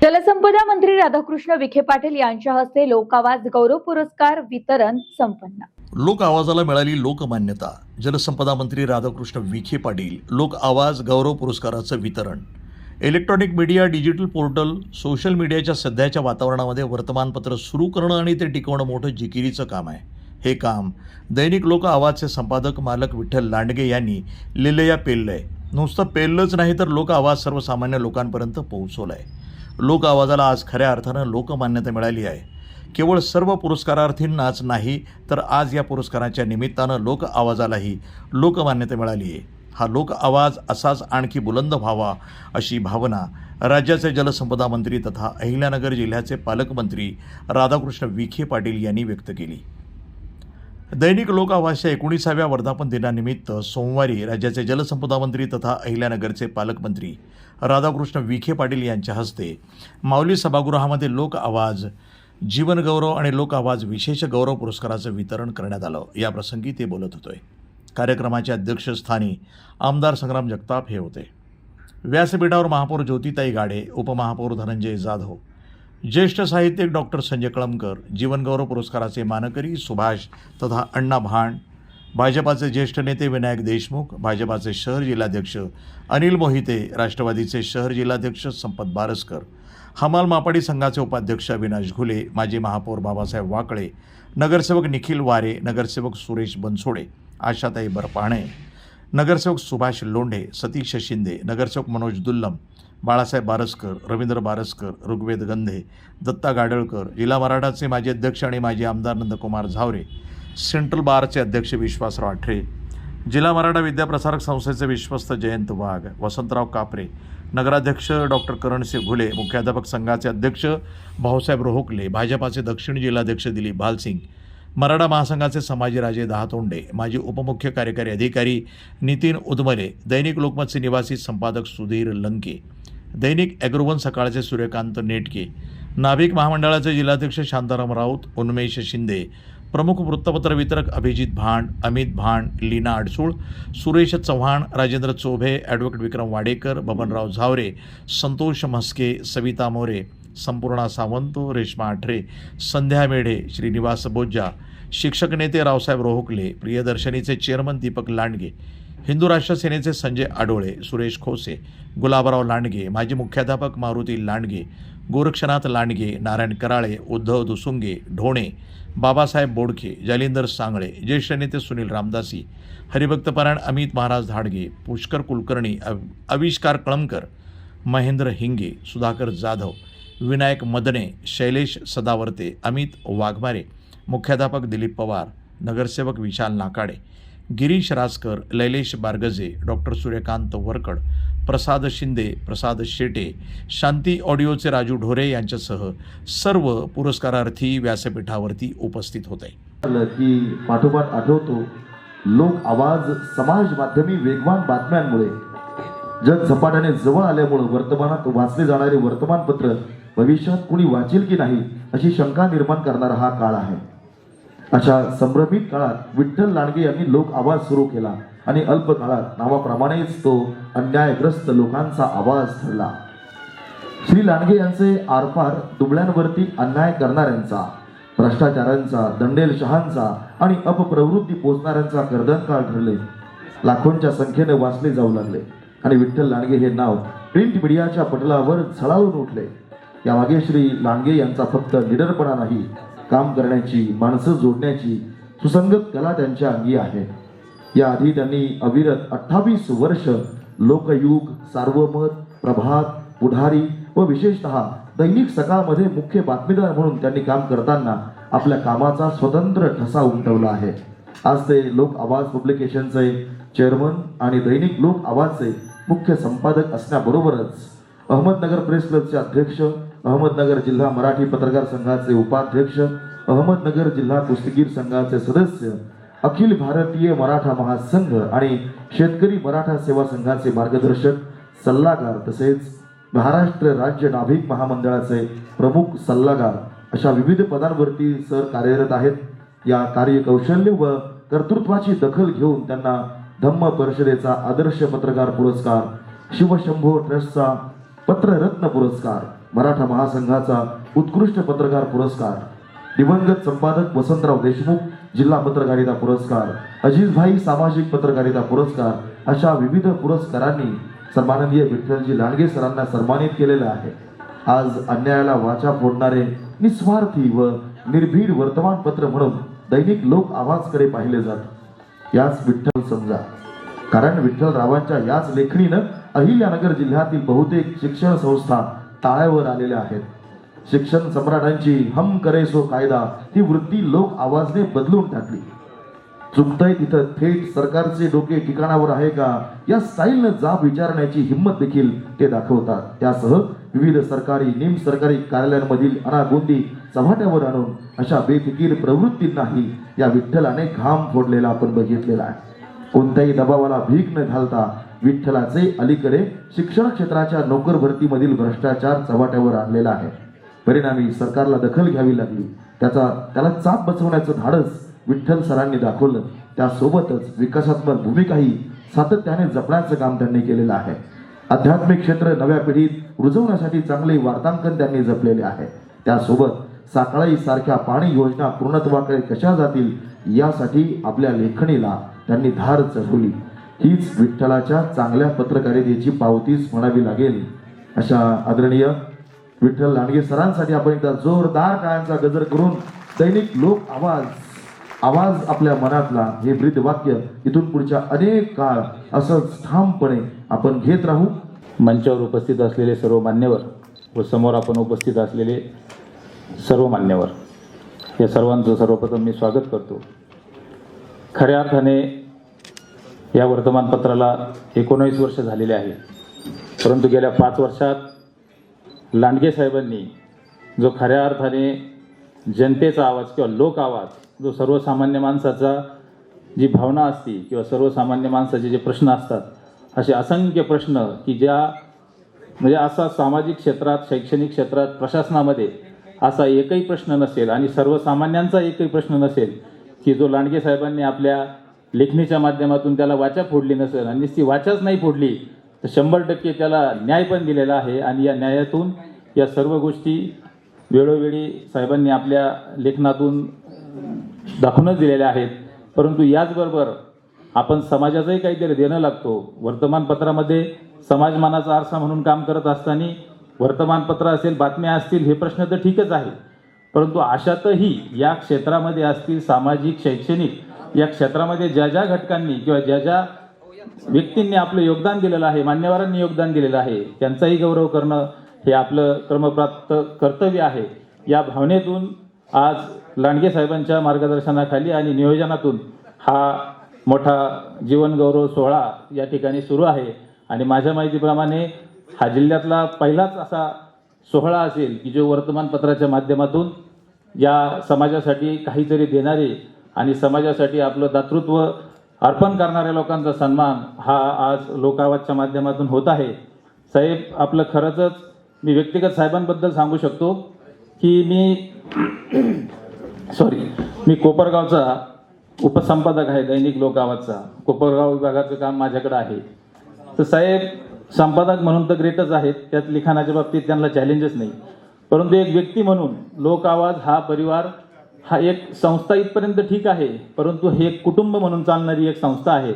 जलसंपदा मंत्री राधाकृष्ण विखे पाटील यांच्या हस्ते लोक आवाज गौरव पुरस्कार वितरण संपन्न। लोक आवाजाला मिळाली लोकमान्यता। जलसंपदा मंत्री राधाकृष्ण विखे पाटील लोक आवाज गौरव पुरस्काराचं वितरण। Electronic media, digital portal, social मीडियाच्या सध्याच्या वातावरणामध्ये वर्तमानपत्र सुरू करणं आणि ते टिकवणं मोठं जिकिरीचं काम आहे। हे काम दैनिक लोक आवाजचे संपादक मालक विठ्ठल लांडगे यांनी लिलया पेललंय। नुसतं पेललंच नाही तर लोक आवाज सर्वसामान्य लोकांपर्यंत पोहोचवलाय। लोक आवाजाला आज खऱ्या अर्थानं लोकमान्यता मिळाली आहे। केवळ सर्व पुरस्कारार्थींनाच नाही तर आज या पुरस्काराच्या निमित्तानं लोक आवाजालाही लोकमान्यता मिळाली आहे। हा लोक आवाज असाच आणखी बुलंद व्हावा अशी भावना राज्याचे जलसंपदा मंत्री तथा अहिल्यानगर जिल्ह्याचे पालकमंत्री राधाकृष्ण विखे पाटील यांनी व्यक्त केली। दैनिक लोक आवाजच्या 19व्या वर्धापन दिनानिमित्त सोमवारी राज्याचे जलसंपदा मंत्री तथा अहिल्यानगरचे पालकमंत्री राधाकृष्ण विखे पाटील यांच्या हस्ते माऊली सभागृहामध्ये लोक आवाज जीवनगौरव आणि लोक आवाज विशेष गौरव पुरस्काराचं वितरण करण्यात आलं। या प्रसंगी ते बोलत होते। कार्यक्रमाच्या अध्यक्षस्थानी आमदार संग्राम जगताप हे होते। व्यासपीठावर महापौर ज्योतिताई गाडे, उपमहापौर धनंजय जाधव, ज्येष्ठ साहित्यिक डॉक्टर संजय कळमकर, जीवनगौरव पुरस्काराचे मानकरी सुभाष तथा अण्णा भांड, भाजपाचे ज्येष्ठ नेते विनायक देशमुख, भाजपाचे शहर जिल्हाध्यक्ष अनिल मोहिते, राष्ट्रवादीचे शहर जिल्हाध्यक्ष संपत बारसकर, हमाल मापाडी संघाचे उपाध्यक्ष अविनाश घुले, माजी महापौर बाबासाहेब वाकळे, नगरसेवक निखिल वारे, नगरसेवक सुरेश बनसोडे, आशाताई बरपाणे, नगरसेवक सुभाष लोंढे, सतीश शिंदे, नगरसेवक मनोज दुल्लम, बाळासाहेब बारसकर, रवींद्र बारसकर, ऋग्वेद गंधे, दत्ता गाडळकर, जिल्हा मराठाचे माजी अध्यक्ष आणि माजी आमदार नंदकुमार झावरे, सेंट्रल बारचे अध्यक्ष विश्वासराव आठरे, जिल्हा मराठा विद्याप्रसारक संस्थेचे विश्वस्त जयंत वाघ, वसंतराव कापरे, नगराध्यक्ष डॉक्टर करणसिंह घुले, मुख्याध्यापक संघाचे अध्यक्ष भाऊसाहेब रोहकले, भाजपाचे दक्षिण जिल्हाध्यक्ष दिलीप भालसिंग, मराठा महासंघाचे समाजीराजे दहातोंडे, माजी उपमुख्य कार्यकारी अधिकारी नितीन उदमले, दैनिक लोकमतचे निवासी संपादक सुधीर लंके, दैनिक ॲग्रोवन सकाळचे सूर्यकांत नेटके, नाभिक महामंडळाचे जिल्हाध्यक्ष शांताराम राऊत, उन्मेष शिंदे, प्रमुख वृत्तपत्र वितरक अभिजित भांड, अमित भांड, लीना अडसूळ, सुरेश चव्हाण, राजेंद्र चोभे, ॲडव्होकेट विक्रम वाडेकर, बबनराव झावरे, संतोष म्हस्के, सविता मोरे, संपूर्णा सावंत, रेश्मा आठरे, संध्या मेढे, श्रीनिवास बोज्जा, शिक्षक नेते रावसाहेब रोहकले, प्रियदर्शनीचे चेअरमन दीपक लांडगे, हिंदू राष्ट्र सेनेचे संजय आडोळे, सुरेश खोसे, गुलाबराव लांडगे, माजी मुख्याध्यापक मारुती लांडगे, गोरक्षनाथ लांडगे, नारायण कराळे, उद्धव दुसुंगे, ढोणे, बाबासाहेब बोडखे, जालिंदर सांगळे, ज्येष्ठ नेते सुनील रामदासी, हरिभक्तपरायण अमित महाराज धाडगे, पुष्कर कुलकर्णी, आविष्कार कळमकर, महेंद्र हिंगे, सुधाकर जाधव, विनायक मदने, शैलेश सदावर्ते, अमित वाघमारे, मुख्याध्यापक दिलीप पवार, नगरसेवक विशाल नाकाडे, गिरीश राजकर, लैलेश बारगजे, डॉक्टर सूर्यकांत वरकड, प्रसाद शिंदे, प्रसाद शेटे, शांती ऑडिओचे राजू ढोरे यांच्यासह सर्व पुरस्कारार्थी व्यासपीठावरती उपस्थित होते। की पाठोपाठ आठवतो, लोक आवाज समाज माध्यमी वेगवान बातम्यांमुळे जग झपाट्याने जवळ आल्यामुळे वर्तमानात वाचले जाणारे वर्तमानपत्र भविष्यात कुणी वाचेल की नाही अशी शंका निर्माण करणारा हा काळ आहे। अशा संभ्रमित काळात विठ्ठल लांडगे यांनी लोक आवाज सुरू केला आणि अल्प काळात नावाप्रमाणेच तो अन्यायग्रस्त लोकांचा आवाज ठरला। श्री लांडगे यांचे आरपार दुबळ्यांवरती अन्याय करणाऱ्यांचा, भ्रष्टाचारांचा, दंडेलशहांचा आणि अपप्रवृत्ती पोचणाऱ्यांचा कर्दनकाळ ठरले। लाखोंच्या संख्येने वाचले जाऊ लागले आणि विठ्ठल लांडगे हे नाव प्रिंट मीडियाच्या पटलावर झळाळून उठले। यामागे श्री लांडगे यांचा फक्त निडरपणा नाही, काम करण्याची, माणसं जोडण्याची सुसंगत कला त्यांच्या अंगी आहे। याआधी त्यांनी अविरत 28 वर्ष लोकयुग, सार्वमत, प्रभात, पुढारी व विशेषतः दैनिक सकाळमध्ये मुख्य बातमीदार म्हणून त्यांनी काम करताना आपल्या कामाचा स्वतंत्र ठसा उमटवला आहे। आज ते लोक आवाज पब्लिकेशनचे चेअरमन आणि दैनिक लोक आवाजचे मुख्य संपादक असण्याबरोबरच अहमदनगर प्रेस क्लबचे अध्यक्ष, अहमदनगर जिल्हा मराठी पत्रकार संघाचे उपाध्यक्ष, अहमदनगर जिल्हा कुस्तीगीर संघाचे सदस्य, अखिल भारतीय मराठा महासंघ आणि शेतकरी मराठा सेवा संघाचे मार्गदर्शक, सल्लागार तसेच महाराष्ट्र राज्य नाभिक महामंडळाचे प्रमुख सल्लागार अशा विविध पदांवरती सर कार्यरत आहेत। या कार्यकौशल्य व कर्तृत्वाची दखल घेऊन त्यांना धम्म परिषदेचा आदर्श पत्रकार पुरस्कार, शिवशंभो ट्रस्टचा पत्ररत्न पुरस्कार, मराठा महासंघाचा उत्कृष्ट पत्रकार पुरस्कार, दिवंगत संपादक वसंतराव देशमुख जिल्हा पत्रकारिता पुरस्कार, अजिजभाई सामाजिक पत्रकारिता पुरस्कार अशा विविध पुरस्कारांनी सन्माननीय विठ्ठलजी लांडगे सरांना सन्मानित केलेलं आहे. आज अन्यायाला वाचा फोडणारे निस्वार्थी व निर्भीड वर्तमानपत्र म्हणून दैनिक लोक आवाजकडे पाहिले जात याच विठ्ठल समजा, कारण विठ्ठलरावांच्या याच लेखणीनं अहिल्यानगर जिल्ह्यातील बहुतेक शिक्षण संस्था ताळ्यावर आलेल्या आहेत. शिक्षण सम्राटांची हम करे सो कायदा ही वृत्ती लोक आवाजने बदलून टाकली. चुकतंय तिथं थेट सरकारचे डोके ठिकाणावर आहे का या स्टाईलनं जाब विचारण्याची हिंमत देखील ते दाखवतात. त्यासह विविध सरकारी निम सरकारी कार्यालयांमधील अनागोंदी चव्हाट्यावर आणून अशा बेफिकीर प्रवृत्तींनाही या विठ्ठलाने घाम फोडलेला आपण बघितलेला आहे. कोणत्याही दबावाला भीक न घालता विठ्ठलाचे अलीकडे शिक्षण क्षेत्राच्या नोकर भरतीमधील भ्रष्टाचार चव्हाट्यावर आणलेला आहे. परिणामी सरकारला दखल घ्यावी लागली. त्याला चाप बसवण्याचं धाडस विठ्ठल सरांनी दाखवलं. त्यासोबतच विकासात्मक भूमिकाही सातत्याने जपण्याचं काम त्यांनी केलेलं आहे. आध्यात्मिक क्षेत्र नव्या पिढीत रुजवण्यासाठी चांगले वार्तांकन त्यांनी जपलेले आहे. त्यासोबत साखळी सारख्या पाणी योजना पूर्णत्वाकडे कशा जातील यासाठी आपल्या लेखणीला त्यांनी धार चढवली. हीच विठ्ठलाच्या चांगल्या पत्रकारितेची पावतीच म्हणावी लागेल. अशा आदरणीय विठ्ठल लांडगे सरांसाठी आपण एकदा जोरदार टाळ्यांचा गजर करून दैनिक लोक आवाज आपल्या मनातला हे ब्रीद वाक्य इथून पुढच्या अनेक काळ असंच ठामपणे आपण घेत राहू. मंचावर उपस्थित असलेले सर्व मान्यवर व समोर आपण उपस्थित असलेले सर्व मान्यवर या सर्वांचं सर्वप्रथम मी स्वागत करतो. खऱ्या अर्थाने या वर्तमानपत्राला 19 वर्ष झालेले आहे, परंतु गेल्या 5 वर्षात लांडगे साहेबांनी जो खऱ्या अर्थाने जनतेचा आवाज किंवा लोक आवाज, जो सर्वसामान्य माणसाचा जी भावना असते किंवा सर्वसामान्य माणसाचे जे प्रश्न असतात, असे असंख्य प्रश्न की ज्या म्हणजे असा सामाजिक क्षेत्रात, शैक्षणिक क्षेत्रात, प्रशासनामध्ये असा एकही प्रश्न नसेल आणि सर्वसामान्यांचा एकही प्रश्न नसेल की जो लांडगे साहेबांनी आपल्या लेखणीच्या माध्यमातून त्याला वाचा फोडली नसेल. आणि ती वाचाच नाही फोडली तर 100% त्याला न्याय पण दिलेला आहे. आणि या न्यायातून या सर्व गोष्टी वेळोवेळी साहेबांनी आपल्या लेखनातून दाखवूनच दिलेल्या आहेत. परंतु याचबरोबर आपण समाजाचंही काहीतरी देणं लागतो. वर्तमानपत्रामध्ये समाजमानाचा आरसा म्हणून काम करत असताना वर्तमानपत्र असेल, बातम्या असतील, हे प्रश्न तर ठीकच आहे, परंतु अशातही या क्षेत्रामध्ये असतील सामाजिक, शैक्षणिक या क्षेत्रामध्ये ज्या ज्या घटकांनी किंवा ज्या ज्या व्यक्तींनी आपलं योगदान दिलेलं आहे, मान्यवरांनी योगदान दिलेलं आहे, त्यांचाही गौरव करणं हे आपलं क्रमप्राप्त कर्तव्य आहे. या भावनेतून आज लांडगे साहेबांच्या मार्गदर्शनाखाली आणि नियोजनातून हा मोठा जीवन गौरव सोहळा या ठिकाणी सुरू आहे. आणि माझ्या माहितीप्रमाणे हा जिल्ह्यातला पहिलाच असा सोहळा असेल की जो वर्तमानपत्राच्या माध्यमातून या समाजासाठी काहीतरी देणारे आणि समाजासाठी आपलं दातृत्व अर्पण करणाऱ्या लोकांचा सन्मान हा आज लोकावाजच्या माध्यमातून होत आहे. साहेब, आपलं खरंच मी व्यक्तिगत साहेबांबद्दल सांगू शकतो की मी कोपरगावचा उपसंपादक आहे दैनिक लोकावाजचा. कोपरगाव विभागाचं काम माझ्याकडे आहे. तर साहेब संपादक म्हणून तर ग्रेटच आहेत, त्यात लिखाणाच्या बाबतीत त्यांना चॅलेंजच नाही, परंतु एक व्यक्ती म्हणून लोक आवाज हा परिवार हा एक संस्था इथपर्यंत ठीक आहे, परंतु हे एक कुटुंब म्हणून चालणारी एक संस्था आहे.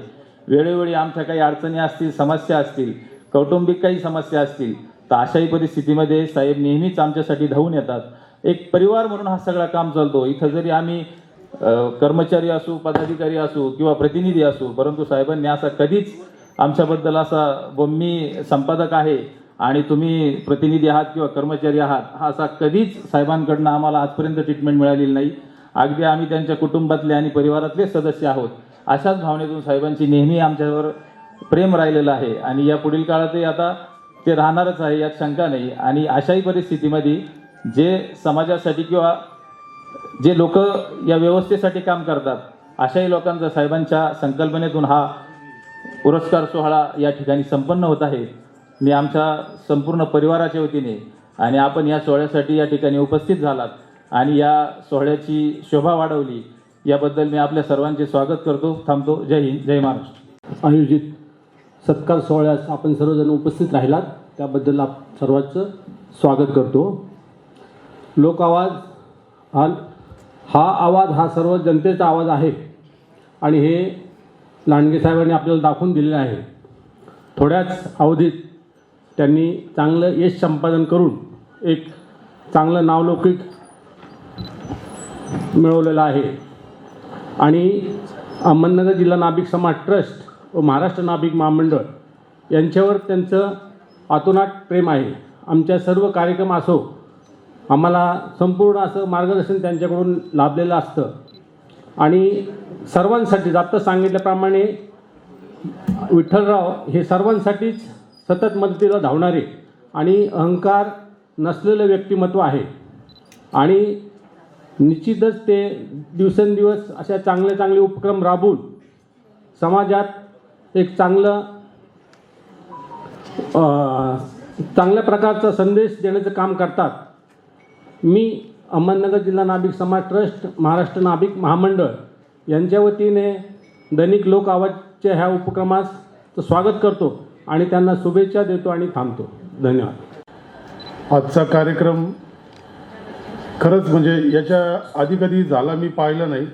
वेळोवेळी आमच्या काही अडचणी असतील, समस्या असतील, कौटुंबिक काही समस्या असतील, तर अशाही परिस्थितीमध्ये साहेब नेहमीच आमच्यासाठी धावून येतात. एक परिवार म्हणून हा सगळा काम चालतो. इथं जरी आम्ही कर्मचारी असू, पदाधिकारी असू किंवा प्रतिनिधी असू, परंतु साहेबांनी असा कधीच आमच्याबद्दल असा मी संपादक आहे आणि तुम्ही प्रतिनिधी आहात किंवा कर्मचारी आहात हा असा कधीच साहेबांकडनं आम्हाला आजपर्यंत ट्रीटमेंट मिळालेली नाही. अगदी आम्ही त्यांच्या कुटुंबातले आणि परिवारातले सदस्य आहोत अशाच भावनेतून साहेबांची नेहमी आमच्यावर प्रेम राहिलेलं आहे आणि या पुढील काळातही आता ते राहणारच आहे, यात शंका नाही. आणि अशाही परिस्थितीमध्ये जे समाजासाठी किंवा जे लोक या व्यवस्थेसाठी काम करतात अशाही लोकांचा साहेबांच्या संकल्पनेतून हा पुरस्कार सोहळा या ठिकाणी संपन्न होत आहे. मी आमच्या संपूर्ण परिवाराच्या वतीने आणि आपण या सोहळ्यासाठी या ठिकाणी उपस्थित झालात आणि या सोहळ्याची शोभा वाढवली याबद्दल मी आपल्या सर्वांचे स्वागत करतो. थांबतो. जय हिंद, जय महाराष्ट्र. आयोजित सत्कार सोहळ्यास आपण सर्वजण उपस्थित राहिलात त्याबद्दल सर्वांचं स्वागत करतो. लोक आवाज हा आवाज हा सर्व जनतेचा आवाज आहे आणि हे लांडगे साहेबांनी आपल्याला दाखवून दिलेलं आहे. थोड्याच अवधीत त्यांनी चांगलं यश संपादन करून एक चांगलं नावलौकिक मिळवलेलं आहे आणि अहमदनगर जिल्हा नाभिक समाज ट्रस्ट व महाराष्ट्र नाभिक महामंडळ यांच्यावर त्यांचं अतोनाट प्रेम आहे. आमच्या सर्व कार्यक्रम असो, आम्हाला संपूर्ण असं मार्गदर्शन त्यांच्याकडून लाभलेलं असतं आणि सर्वांसाठी आत्ता सांगितल्याप्रमाणे विठ्ठलराव हे सर्वांसाठीच सतत मदतीला धावणारे आणि अहंकार नसलेलं व्यक्तिमत्व आहे आणि निश्चितच ते दिवसेंदिवस अशा चांगले उपक्रम राबवून समाजात एक चांगल्या प्रकारचा संदेश देण्याचं काम करतात. मी अहमदनगर जिल्हा नाभिक समाज ट्रस्ट महाराष्ट्र नाभिक महामंडळ यांच्या वतीने दैनिक लोक आवाजच्या ह्या उपक्रमास स्वागत करतो आणि त्यांना शुभेच्छा देतो आणि थांबतो. धन्यवाद. आजचा कार्यक्रम खरंच म्हणजे याच्या आधी कधी झाला मी पाहिलं नाही.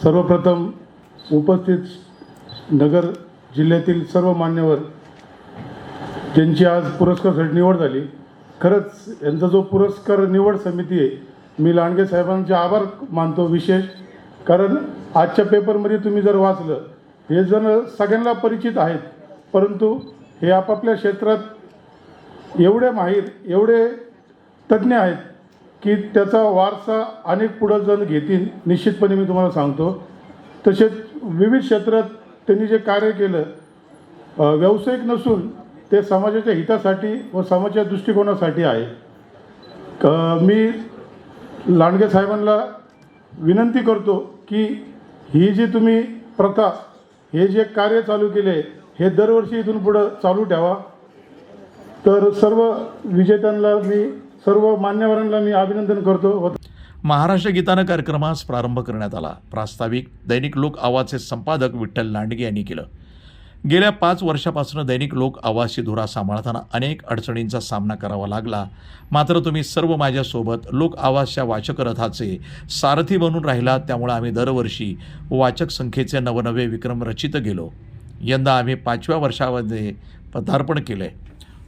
सर्वप्रथम उपस्थित नगर जिल्ह्यातील सर्व मान्यवर ज्यांची आज पुरस्कारासाठी निवड झाली, खरंच यांचा जो पुरस्कार निवड समिती आहे, मी लांडगे साहेबांचे आभार मानतो विशेष. कारण आजच्या पेपरमध्ये तुम्ही जर वाचलं, हे जण सगळ्यांना परिचित आहेत, परंतु हे आपापल्या क्षेत्रात एवढे माहीर, एवढे तज्ज्ञ आहेत की त्याचा वारसा अनेक पुढं जण घेतील निश्चितपणे, मी तुम्हाला सांगतो. तसेच विविध क्षेत्रात त्यांनी जे कार्य केलं, व्यावसायिक नसून ते समाजाच्या हितासाठी व समाजाच्या दृष्टिकोनासाठी आहे. मी लांडगे साहेबांना विनंती करतो की ही जी तुम्ही प्रथा, हे जे कार्य चालू केले, हे दरवर्षी इथून पुढं चालू ठेवा. तर सर्व विजेत्यांना मी, सर्व मान्यवरांना मी अभिनंदन करतो. महाराष्ट्र गीतानं कार्यक्रमास प्रारंभ करण्यात आला. प्रास्ताविक दैनिक लोक आवाजचे संपादक विठ्ठल लांडगे यांनी केलं. गेल्या 5 वर्षापासून दैनिक लोक आवाजची धुरा सांभाळताना अनेक अडचणींचा सामना करावा लागला. मात्र तुम्ही सर्व माझ्यासोबत लोक आवाजच्या वाचक रथाचे सारथी बनून राहिलात. त्यामुळे आम्ही दरवर्षी वाचक संख्येचे नवनवे विक्रम रचित गेलो. यंदा आम्ही 5व्या वर्षामध्ये पदार्पण केलं आहे.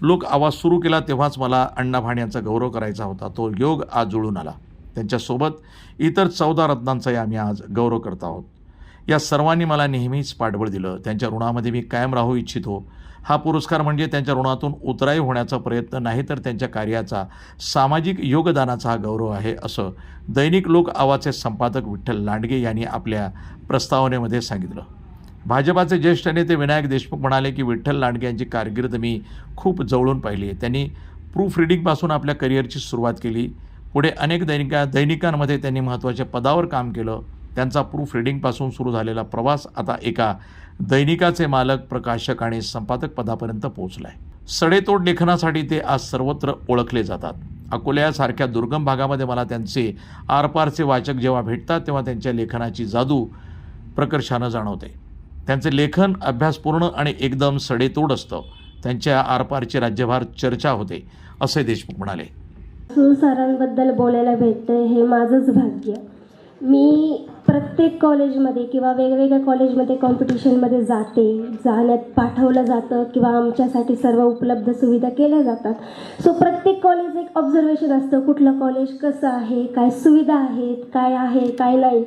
लोक आवाज सुरू केला तेव्हाच मला अण्णा भाण यांचा गौरव करायचा होता. तो योग आज जुळून आला. त्यांच्यासोबत इतर 14 रत्नांचाही आम्ही आज गौरव करत आहोत. या सर्वांनी मला नेहमीच पाठबळ दिलं. त्यांच्या ऋणामध्ये मी कायम राहू इच्छितो. हा पुरस्कार म्हणजे त्यांच्या ऋणातून उतराई होण्याचा प्रयत्न नाही, तर त्यांच्या कार्याचा, सामाजिक योगदानाचा हा गौरव आहे, असं दैनिक लोक आवाजचे संपादक विठ्ठल लांडगे यांनी आपल्या प्रस्तावनेमध्ये सांगितलं. भाजपाचे ज्येष्ठ नेते विनायक देशमुख म्हणाले की विठ्ठल लांडगे यांची कारकीर्द मी खूप जवळून पाहिली आहे. त्यांनी प्रूफ रिडिंगपासून आपल्या करिअरची सुरुवात केली. पुढे अनेक दैनिकांमध्ये त्यांनी महत्त्वाच्या पदावर काम केलं. त्यांचा प्रूफ रिडिंगपासून सुरू झालेला प्रवास आता एका दैनिकाचे मालक, प्रकाशक आणि संपादक पदापर्यंत पोहोचला आहे. सडेतोड लेखनासाठी ते आज सर्वत्र ओळखले जातात. अकोल्यासारख्या दुर्गम भागामध्ये मला त्यांचे आरपारचे वाचक जेव्हा भेटतात तेव्हा त्यांच्या लेखनाची जादू प्रकर्षानं जाणवते. त्यांचे लेखन अभ्यासपूर्ण आणि एकदम सडेतोड असतं. त्यांच्या आरपारची राज्यभर चर्चा होते, असे देशमुख म्हणाले. सरांबद्दल बोलायला भेटतं हे माझंच भाग्य. मी प्रत्येक कॉलेजमध्ये किंवा वेगवेगळ्या कॉलेजमध्ये कॉम्पिटिशनमध्ये जाण्यात पाठवलं जातं किंवा आमच्यासाठी सर्व उपलब्ध सुविधा केल्या जातात. सो प्रत्येक कॉलेज एक ऑब्झर्वेशन असतं, कुठलं कॉलेज कसं आहे, काय सुविधा आहेत, काय आहे काय नाही.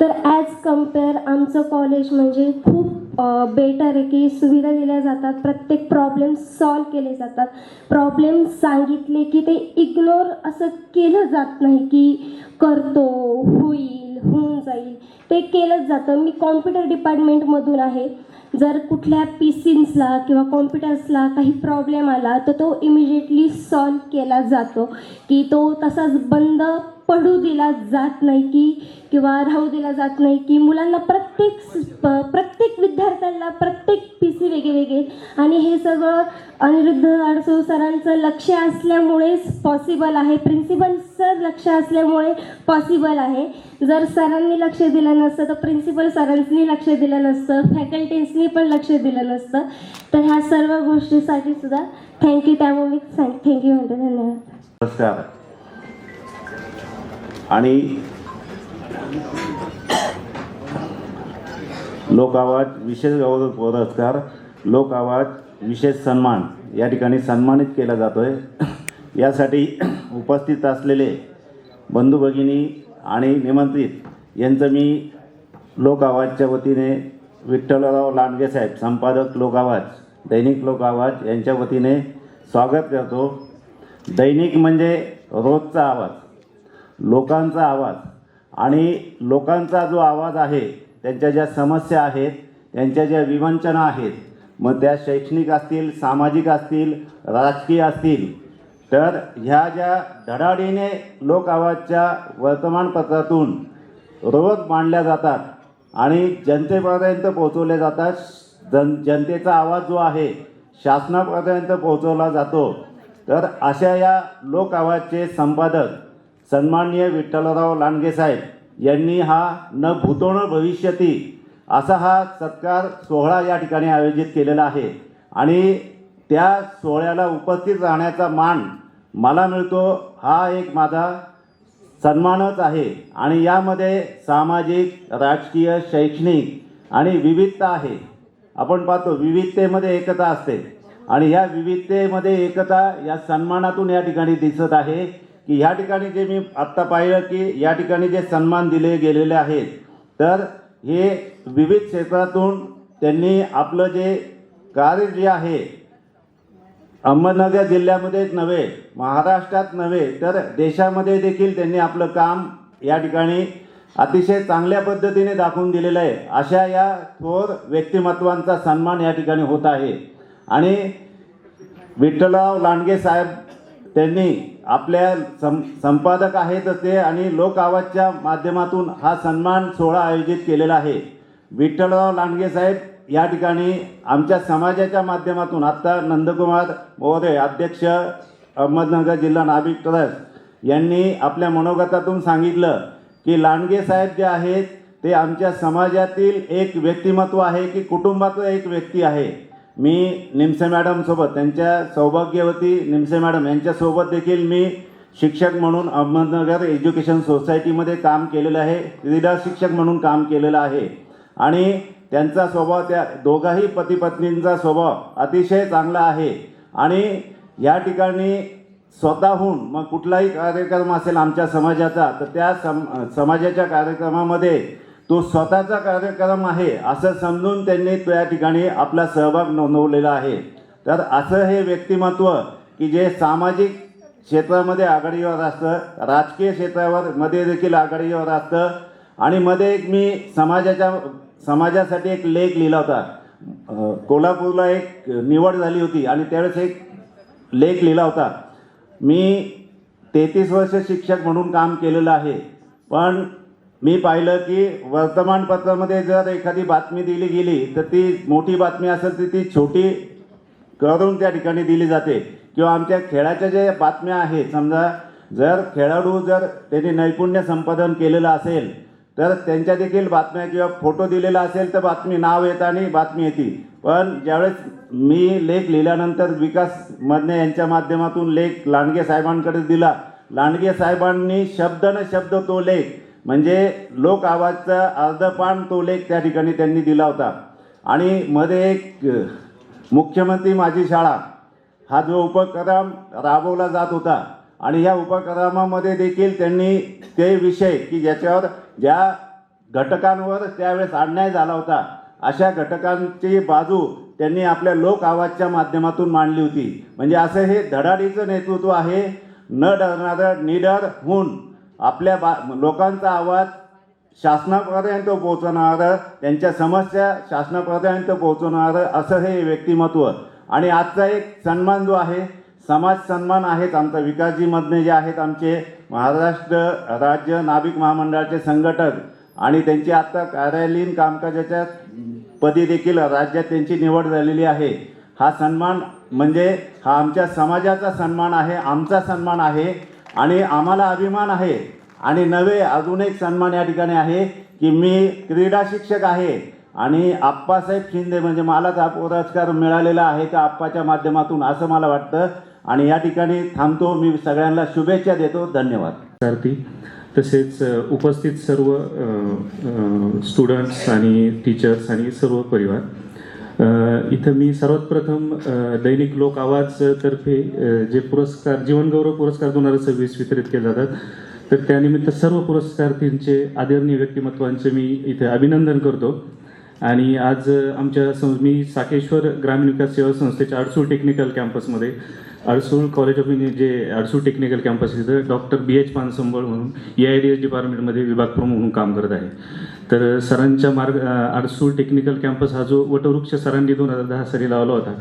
तर ॲज कम्पेअर आमचं कॉलेज म्हणजे खूप बेटर आहे की सुविधा दिल्या जातात, प्रत्येक प्रॉब्लेम सॉल्व केले जातात. प्रॉब्लेम सांगितले की ते इग्नोर असं केलं जात नाही की करतो, होईल, होऊन जाईल, ते केलंच जातं. मी कॉम्प्युटर डिपार्टमेंटमधून आहे. जर कुठल्या पीसीन्सला किंवा कॉम्प्युटर्सला काही प्रॉब्लेम आला तर तो इमिजिएटली सॉल्व केला जातो, की तो तसाच बंद पडू दिला जात नाही की किंवा राहू दिला जात नाही. की मुलांना प्रत्येक विद्यार्थ्यांना प्रत्येक पीसी वेगवेगळे, आणि हे सगळं अनिरुद्ध अडसूळ सरांचं लक्ष असल्यामुळेच पॉसिबल आहे, प्रिन्सिपल सर लक्ष असल्यामुळे पॉसिबल आहे. जर सरांनी लक्ष दिलं नसतं तर प्रिन्सिपल सरांनी लक्ष दिलं नसतं, फॅकल्टीजनी पण लक्ष दिलं नसतं. तर ह्या सर्व गोष्टीसाठी सुद्धा थँक्यू. त्यामुळे मी थँक्यू म्हणते. धन्यवाद. नमस्कार. आणि लोक आवाज विशेष गौरव पुरस्कार, लोक आवाज विशेष सन्मान या ठिकाणी सन्मानित केला जातो आहे. यासाठी उपस्थित असलेले बंधू भगिनी आणि निमंत्रित यांचं मी लोक आवाजच्या वतीने विठ्ठलराव लांडगे साहेब, संपादक लोक आवाज, दैनिक लोक आवाज यांच्या वतीने स्वागत करतो. दैनिक म्हणजे रोजचा आवाज, लोकांचा आवाज, आणि लोकांचा जो आवाज आहे, त्यांच्या ज्या समस्या आहेत, त्यांच्या ज्या विवंचना आहेत, मग त्या शैक्षणिक असतील, सामाजिक असतील, राजकीय असतील, तर ह्या ज्या धडाडीने लोक आवाजच्या वर्तमानपत्रातून रोज मांडल्या जातात आणि जनतेपर्यंत पोहोचवल्या जातात. जनतेचा आवाज जो आहे शासनापर्यंत पोहोचवला जातो. तर अशा या लोक आवाजचे संपादक सन्माननीय विठ्ठलराव लांडगे साहेब यांनी हा न भूतो न भविष्यती असा हा सत्कार सोहळा या ठिकाणी आयोजित केलेला आहे. आणि त्या सोहळ्याला उपस्थित राहण्याचा मान मला मिळतो, हा एक माझा सन्मानच आहे. आणि यामध्ये सामाजिक, राजकीय, शैक्षणिक आणि विविधता आहे. आपण पाहतो विविधतेमध्ये एकता असते, आणि ह्या विविधतेमध्ये एकता या सन्मानातून या ठिकाणी दिसत आहे. की ह्या ठिकाणी जे मी आत्ता पाहिलं की या ठिकाणी जे सन्मान दिले गेलेले आहेत, तर हे विविध क्षेत्रातून त्यांनी आपलं जे कार्य जे आहे, अहमदनगर जिल्ह्यामध्येच नव्हे, महाराष्ट्रात नव्हे, तर देशामध्ये देखील त्यांनी आपलं काम या ठिकाणी अतिशय चांगल्या पद्धतीने दाखवून दिलेलं आहे. अशा या थोर व्यक्तिमत्वांचा सन्मान या ठिकाणी होत आहे. आणि विठ्ठलराव लांडगे साहेब त्यांनी आपल्या संपादक आहेतच ते, आणि लोक आवाजच्या माध्यमातून हा सन्मान सोहळा आयोजित केलेला आहे. विठ्ठलराव लांडगे साहेब या ठिकाणी आमच्या समाजाच्या माध्यमातून आत्ता नंदकुमार महोदय, अध्यक्ष अहमदनगर जिल्हा नाभिक ट्रस्ट, यांनी आपल्या मनोगतातून सांगितलं की लांडगे साहेब जे आहेत ते आमच्या समाजातील एक व्यक्तिमत्व आहे, की कुटुंबाचं एक व्यक्ती आहे. मी निमसे मॅडमसोबत, त्यांच्या सौभाग्यवती निमसे मॅडम यांच्यासोबत देखील मी शिक्षक म्हणून अहमदनगर एज्युकेशन सोसायटीमध्ये काम केलेलं आहे, क्रीडा शिक्षक म्हणून काम केलेलं आहे. आणि त्यांचा स्वभाव, त्या दोघाही पती पत्नींचा स्वभाव अतिशय चांगला आहे. आणि या ठिकाणी स्वतःहून मग कुठलाही कार्यक्रम असेल आमच्या समाजाचा, तर त्या समाजाच्या कार्यक्रमामध्ये तो स्वतःचा कार्यक्रम आहे असं समजून त्यांनी त्या ठिकाणी आपला सहभाग नोंदवलेला आहे. तर असं हे व्यक्तिमत्व की जे सामाजिक क्षेत्रामध्ये आघाडीवर असतं, राजकीय क्षेत्रावर मध्ये देखील आघाडीवर असतं. आणि मध्ये एक मी समाजासाठी एक लेख लिहिला होता. कोल्हापूरला एक निवड झाली होती आणि त्यावेळेस एक लेख लिहिला होता. मी 33 वर्ष शिक्षक म्हणून काम केलेलं आहे, पण मी पाहिलं की वर्तमानपत्रामध्ये जर एखादी बातमी दिली गेली तर ती मोठी बातमी असेल तर ती छोटी करून त्या ठिकाणी दिली जाते. किंवा आमच्या खेळाच्या ज्या बातम्या आहेत, समजा जर खेळाडू जर त्यांनी नैपुण्य संपादन केलेलं असेल तर त्यांच्या देखील बातम्या किंवा फोटो दिलेला असेल तर बातमी नाव येतं आणि बातमी येते. पण ज्यावेळेस मी लेख लिहिल्यानंतर विकास मदने यांच्या माध्यमातून लेख लांडगे साहेबांकडे दिला, लांडगे साहेबांनी शब्द न शब्द तो लेख म्हणजे लोक आवाजचा अर्धपान तो लेख त्या ठिकाणी त्यांनी दिला होता. आणि मध्ये एक मुख्यमंत्री माझी शाळा हा जो उपक्रम राबवला जात होता, आणि ह्या उपक्रमामध्ये देखील त्यांनी ते विषय की ज्याच्यावर ज्या घटकांवर त्यावेळेस अन्याय झाला होता, अशा घटकांची बाजू त्यांनी आपल्या लोक आवाजच्या माध्यमातून मांडली होती. म्हणजे असं हे धडाडीचं नेतृत्व आहे. न डरणारं, निडर होऊन आपल्या लोकांचा आवाज शासनापर्यंत पोहोचवणारं, त्यांच्या समस्या शासनापर्यंत पोहोचवणारं असं हे व्यक्तिमत्व. आणि आजचा एक सन्मान जो आहे, समाज सन्मान आहेत. आमचा विकासजी मदने जे आहेत आमचे महाराष्ट्र राज्य नाभिक महामंडळाचे संघटक, आणि त्यांची आत्ता कार्यालयीन कामकाजाच्या पदी देखील राज्यात त्यांची निवड झालेली आहे. हा सन्मान म्हणजे हा आमच्या समाजाचा सन्मान आहे, आमचा सन्मान आहे आणि आम्हाला अभिमान आहे. आणि नवे अजून एक सन्मान या ठिकाणी आहे की मी क्रीडा शिक्षक आहे आणि आप्पासाहेब शिंदे म्हणजे मलाच हा पुरस्कार मिळालेला आहे का आप्पाच्या माध्यमातून असं मला वाटतं. आणि या ठिकाणी थांबतो. मी सगळ्यांना शुभेच्छा देतो. धन्यवाद. विद्यार्थी तसेच उपस्थित सर्व स्टुडंट्स आणि टीचर्स आणि सर्व परिवार, इथं मी सर्वात प्रथम दैनिक लोक आवाज तर्फे जे पुरस्कार जीवनगौरव पुरस्कार 2026 वितरित केले जातात, तर त्यानिमित्त सर्व पुरस्कारार्थींचे आदरणीय व्यक्तिमत्वांचे मी इथे अभिनंदन करतो. आणि आज मी साकेश्वर ग्रामीण विकास सेवा संस्थेच्या अडसूळ टेक्निकल कॅम्पसमध्ये अडसूळ कॉलेज ऑफ जे अडसूळ टेक्निकल कॅम्पस इथं डॉक्टर BH पानसंबळ म्हणून EIDS डिपार्टमेंटमध्ये विभाग प्रमुख म्हणून काम करत आहे. तर सरांच्या अडसूळ टेक्निकल कॅम्पस हा जो वटवृक्ष सरांनी 2010 साली लावला होता,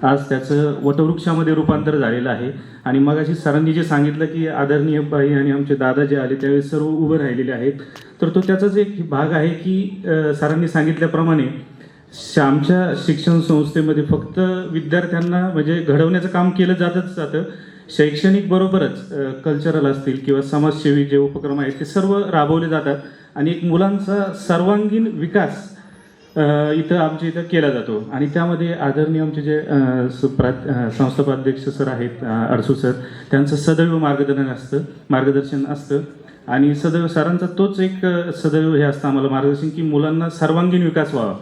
आज त्याचं वटवृक्षामध्ये रूपांतर झालेलं आहे. आणि मगाशी सरांनी जे सांगितलं की आदरणीय बाई आणि आमचे दादा जे आले त्यावेळेस सर्व उभे राहिलेले आहेत, तर तो त्याचाच एक भाग आहे की सरांनी सांगितल्याप्रमाणे आमच्या शिक्षण संस्थेमध्ये फक्त विद्यार्थ्यांना म्हणजे घडवण्याचं काम केलं जातं. शैक्षणिक बरोबरच कल्चरल असतील किंवा समाजसेवी जे उपक्रम आहेत ते सर्व राबवले जातात आणि एक मुलांचा सर्वांगीण विकास इथं आमच्या इथं केला जातो. आणि त्यामध्ये आदरणीय आमचे जे संस्थापाध्यक्ष सर आहेत अडसूळ सर, त्यांचं सदैव मार्गदर्शन असतं. आणि सदैव सरांचा तोच एक सदैव हे असतं आम्हाला मार्गदर्शन की मुलांना सर्वांगीण विकास व्हावा.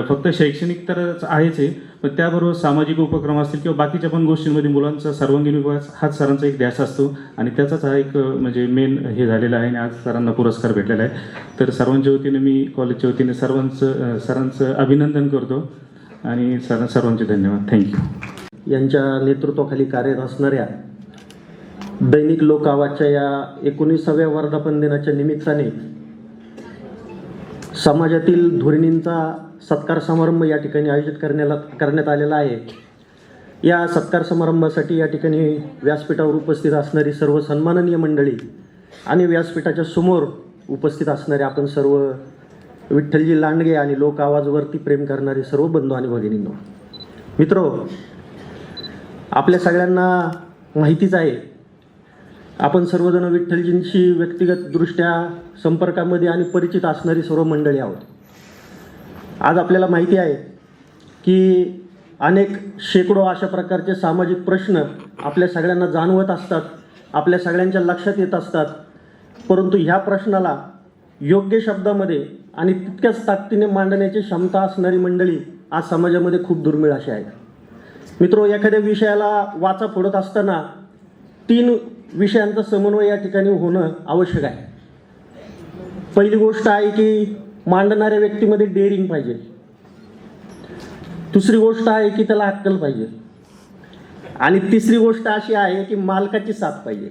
फक्त शैक्षणिक तर आहेच आहे, पण त्याबरोबर सामाजिक उपक्रम असतील किंवा बाकीच्या पण गोष्टींमध्ये मुलांचा सर्वांगीण विकास हाच सरांचा एक ध्यास असतो. आणि त्याचाच हा एक म्हणजे मेन हे झालेला आहे आणि आज सरांना पुरस्कार भेटलेला आहे. तर सर्वांच्या वतीने मी कॉलेजच्या वतीने सरांचं अभिनंदन करतो आणि सर्वांचे धन्यवाद. थँक्यू. यांच्या नेतृत्वाखाली कार्यरत असणाऱ्या दैनिक लोक आवाजच्या या 19व्या वर्धापन दिनाच्या निमित्ताने समाजातील धुरिणींचा सत्कार समारंभ या ठिकाणी आयोजित करण्यात आलेला आहे. या सत्कार समारंभासाठी या ठिकाणी व्यासपीठावर उपस्थित असणारी सर्व सन्माननीय मंडळी आणि व्यासपीठाच्या समोर उपस्थित असणारे आपण सर्व विठ्ठलजी लांडगे आणि लोक आवाजवरती प्रेम करणारे सर्व बंधू आणि भगिनींनो, मित्रो, आपल्या सगळ्यांना माहितीच आहे आपण सर्वजण विठ्ठलजींशी व्यक्तिगतदृष्ट्या संपर्कामध्ये आणि परिचित असणारी सर्व मंडळी आहोत. आज आपल्याला माहिती आहे की अनेक शेकडो अशा प्रकारचे सामाजिक प्रश्न आपल्या सगळ्यांना जाणवत असतात, आपल्या सगळ्यांच्या लक्षात येत असतात. परंतु ह्या प्रश्नाला योग्य शब्दामध्ये आणि तितक्याच ताकदीने मांडण्याची क्षमता असणारी मंडळी आज समाजामध्ये खूप दुर्मिळ अशी आहेत. मित्रो, एखाद्या विषयाला वाचा फोडत असताना 3 विषयांचा समन्वय या ठिकाणी होणं आवश्यक आहे. पहिली गोष्ट आहे की मांडणाऱ्या व्यक्तीमध्ये डेअरिंग पाहिजे. दुसरी गोष्ट आहे की त्याला अक्कल पाहिजे. आणि तिसरी गोष्ट अशी आहे की मालकाची साथ पाहिजे.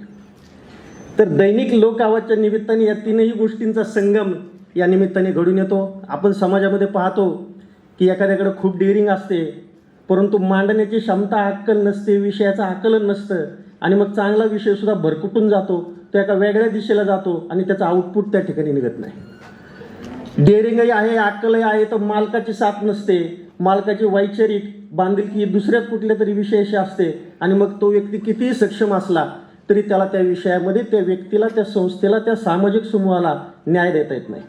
तर दैनिक लोक आवाजच्या निमित्ताने या 3ही गोष्टींचा संगम या निमित्ताने घडून येतो. आपण समाजामध्ये पाहतो की एखाद्याकडे खूप डेअरिंग असते, परंतु मांडण्याची क्षमता, अक्कल नसते, विषयाचं आकलन नसतं आणि मग चांगला विषयसुद्धा भरकुटून जातो, तो एका वेगळ्या दिशेला जातो आणि त्याचा आउटपुट त्या ठिकाणी निघत नाही. डेअरिंगही आहे, अक्कलही आहे, तर मालकाची साथ नसते, मालकाची वैचारिक बांधिलकी दुसऱ्याच कुठल्या तरी विषयाशी असते आणि मग तो व्यक्ती कितीही सक्षम असला तरी त्याला त्या विषयामध्ये त्या व्यक्तीला, त्या संस्थेला, त्या सामाजिक समूहाला न्याय देता येत नाही.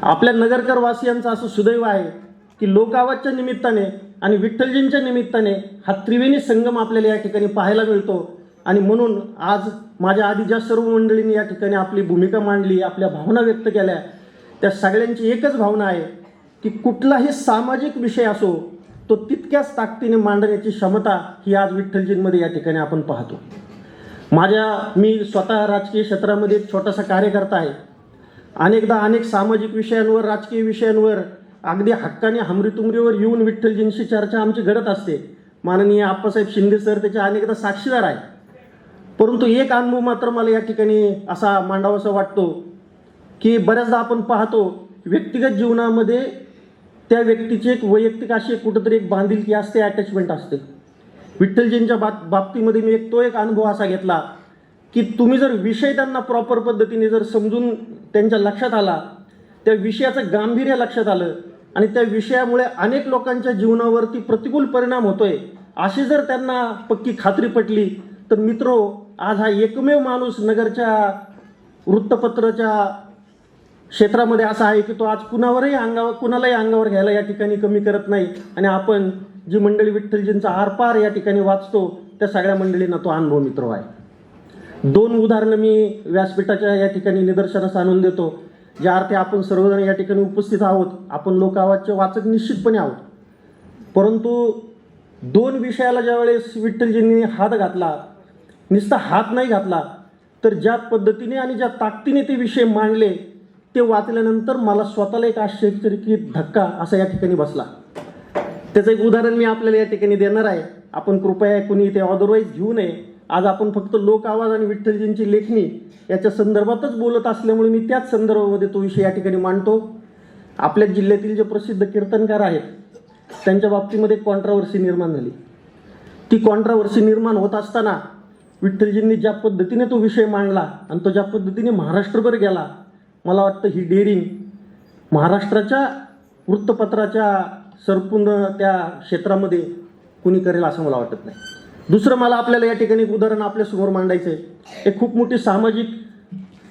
आपल्या नगरकर वासियांचं असं सुदैव आहे की लोक आवाजच्या निमित्ताने आणि विठ्ठलजींच्या निमित्ताने हा त्रिवेणी संगम आपल्याला या ठिकाणी पाहायला मिळतो. आणि म्हणून आज माझ्या आधी ज्या सर्व मंडळींनी या ठिकाणी आपली भूमिका मांडली, आपल्या भावना व्यक्त केल्या, त्या सगळ्यांची एकच भावना आहे की कुठलाही सामाजिक विषय असो तो तितक्याच ताकदीने मांडण्याची क्षमता ही आज विठ्ठलजींमध्ये या ठिकाणी आपण पाहतो. मी स्वतः राजकीय क्षेत्रामध्ये एक छोटासा कार्यकर्ता आहे. अनेकदा अनेक सामाजिक विषयांवर, राजकीय विषयांवर अगदी हक्काने हमरीतुमरीवर येऊन विठ्ठलजींशी चर्चा आमची घडत असते. माननीय आप्पासाहेब शिंदे सर त्याचे अनेकदा साक्षीदार आहे. परंतु एक अनुभव मात्र मला या ठिकाणी असा मांडावासा वाटतो की बऱ्याचदा आपण पाहतो व्यक्तिगत जीवनामध्ये त्या व्यक्तीची एक वैयक्तिक अशी कुठंतरी एक बांधिलकी असते, अटॅचमेंट असते. विठ्ठलजींच्या बाबतीमध्ये मी तो एक अनुभव असा घेतला की तुम्ही जर विषय त्यांना प्रॉपर पद्धतीने जर समजून त्यांच्या लक्षात आला, त्या विषयाचं गांभीर्य लक्षात आलं, आणि त्या विषयामुळे अनेक लोकांच्या जीवनावरती प्रतिकूल परिणाम होतोय, अशी जर त्यांना पक्की खात्री पटली तर मित्रो, आज हा एकमेव माणूस नगरच्या वृत्तपत्राच्या क्षेत्रामध्ये असा आहे की तो आज कुणालाही अंगावर घ्यायला या ठिकाणी कमी करत नाही. आणि आपण जी मंडळी विठ्ठलजींचा आरपार या ठिकाणी वाचतो त्या सगळ्या मंडळींना तो अनुभव मित्र आहे. 2 उदाहरणं मी व्यासपीठाच्या या ठिकाणी निदर्शनास आणून देतो, ज्या अर्थी आपण सर्वजण या ठिकाणी उपस्थित आहोत. आपण लोक आवाजचे वाचक निश्चितपणे आहोत, परंतु 2 विषयाला ज्यावेळेस विठ्ठलजींनी हात घातला, नुसता हात नाही घातला तर ज्या पद्धतीने आणि ज्या ताकदीने ते विषय मांडले ते वाचल्यानंतर मला स्वतःला एक आश्चर्यचकित धक्का असा या ठिकाणी बसला. त्याचं एक उदाहरण मी आपल्याला या ठिकाणी देणार आहे. आपण कृपया कुणी ते अदरवाईज घेऊ नये. आज आपण फक्त लोक आवाज आणि विठ्ठलजींची लेखणी याच्या संदर्भातच बोलत असल्यामुळे मी त्याच संदर्भामध्ये तो विषय या ठिकाणी मांडतो. आपल्या जिल्ह्यातील जे प्रसिद्ध कीर्तनकार आहेत त्यांच्या बाबतीमध्ये कॉन्ट्रावर्सी निर्माण झाली. ती कॉन्ट्रावर्सी निर्माण होत असताना विठ्ठलजींनी ज्या पद्धतीने तो विषय मांडला आणि तो ज्या पद्धतीने महाराष्ट्रभर गेला, मला वाटतं ही डेअरिंग महाराष्ट्राच्या वृत्तपत्राच्या संपूर्ण त्या क्षेत्रामध्ये कुणी करेल असं मला वाटत नाही. दुसरं मला आपल्याला या ठिकाणी एक उदाहरण आपल्यासमोर मांडायचं आहे. एक खूप मोठी सामाजिक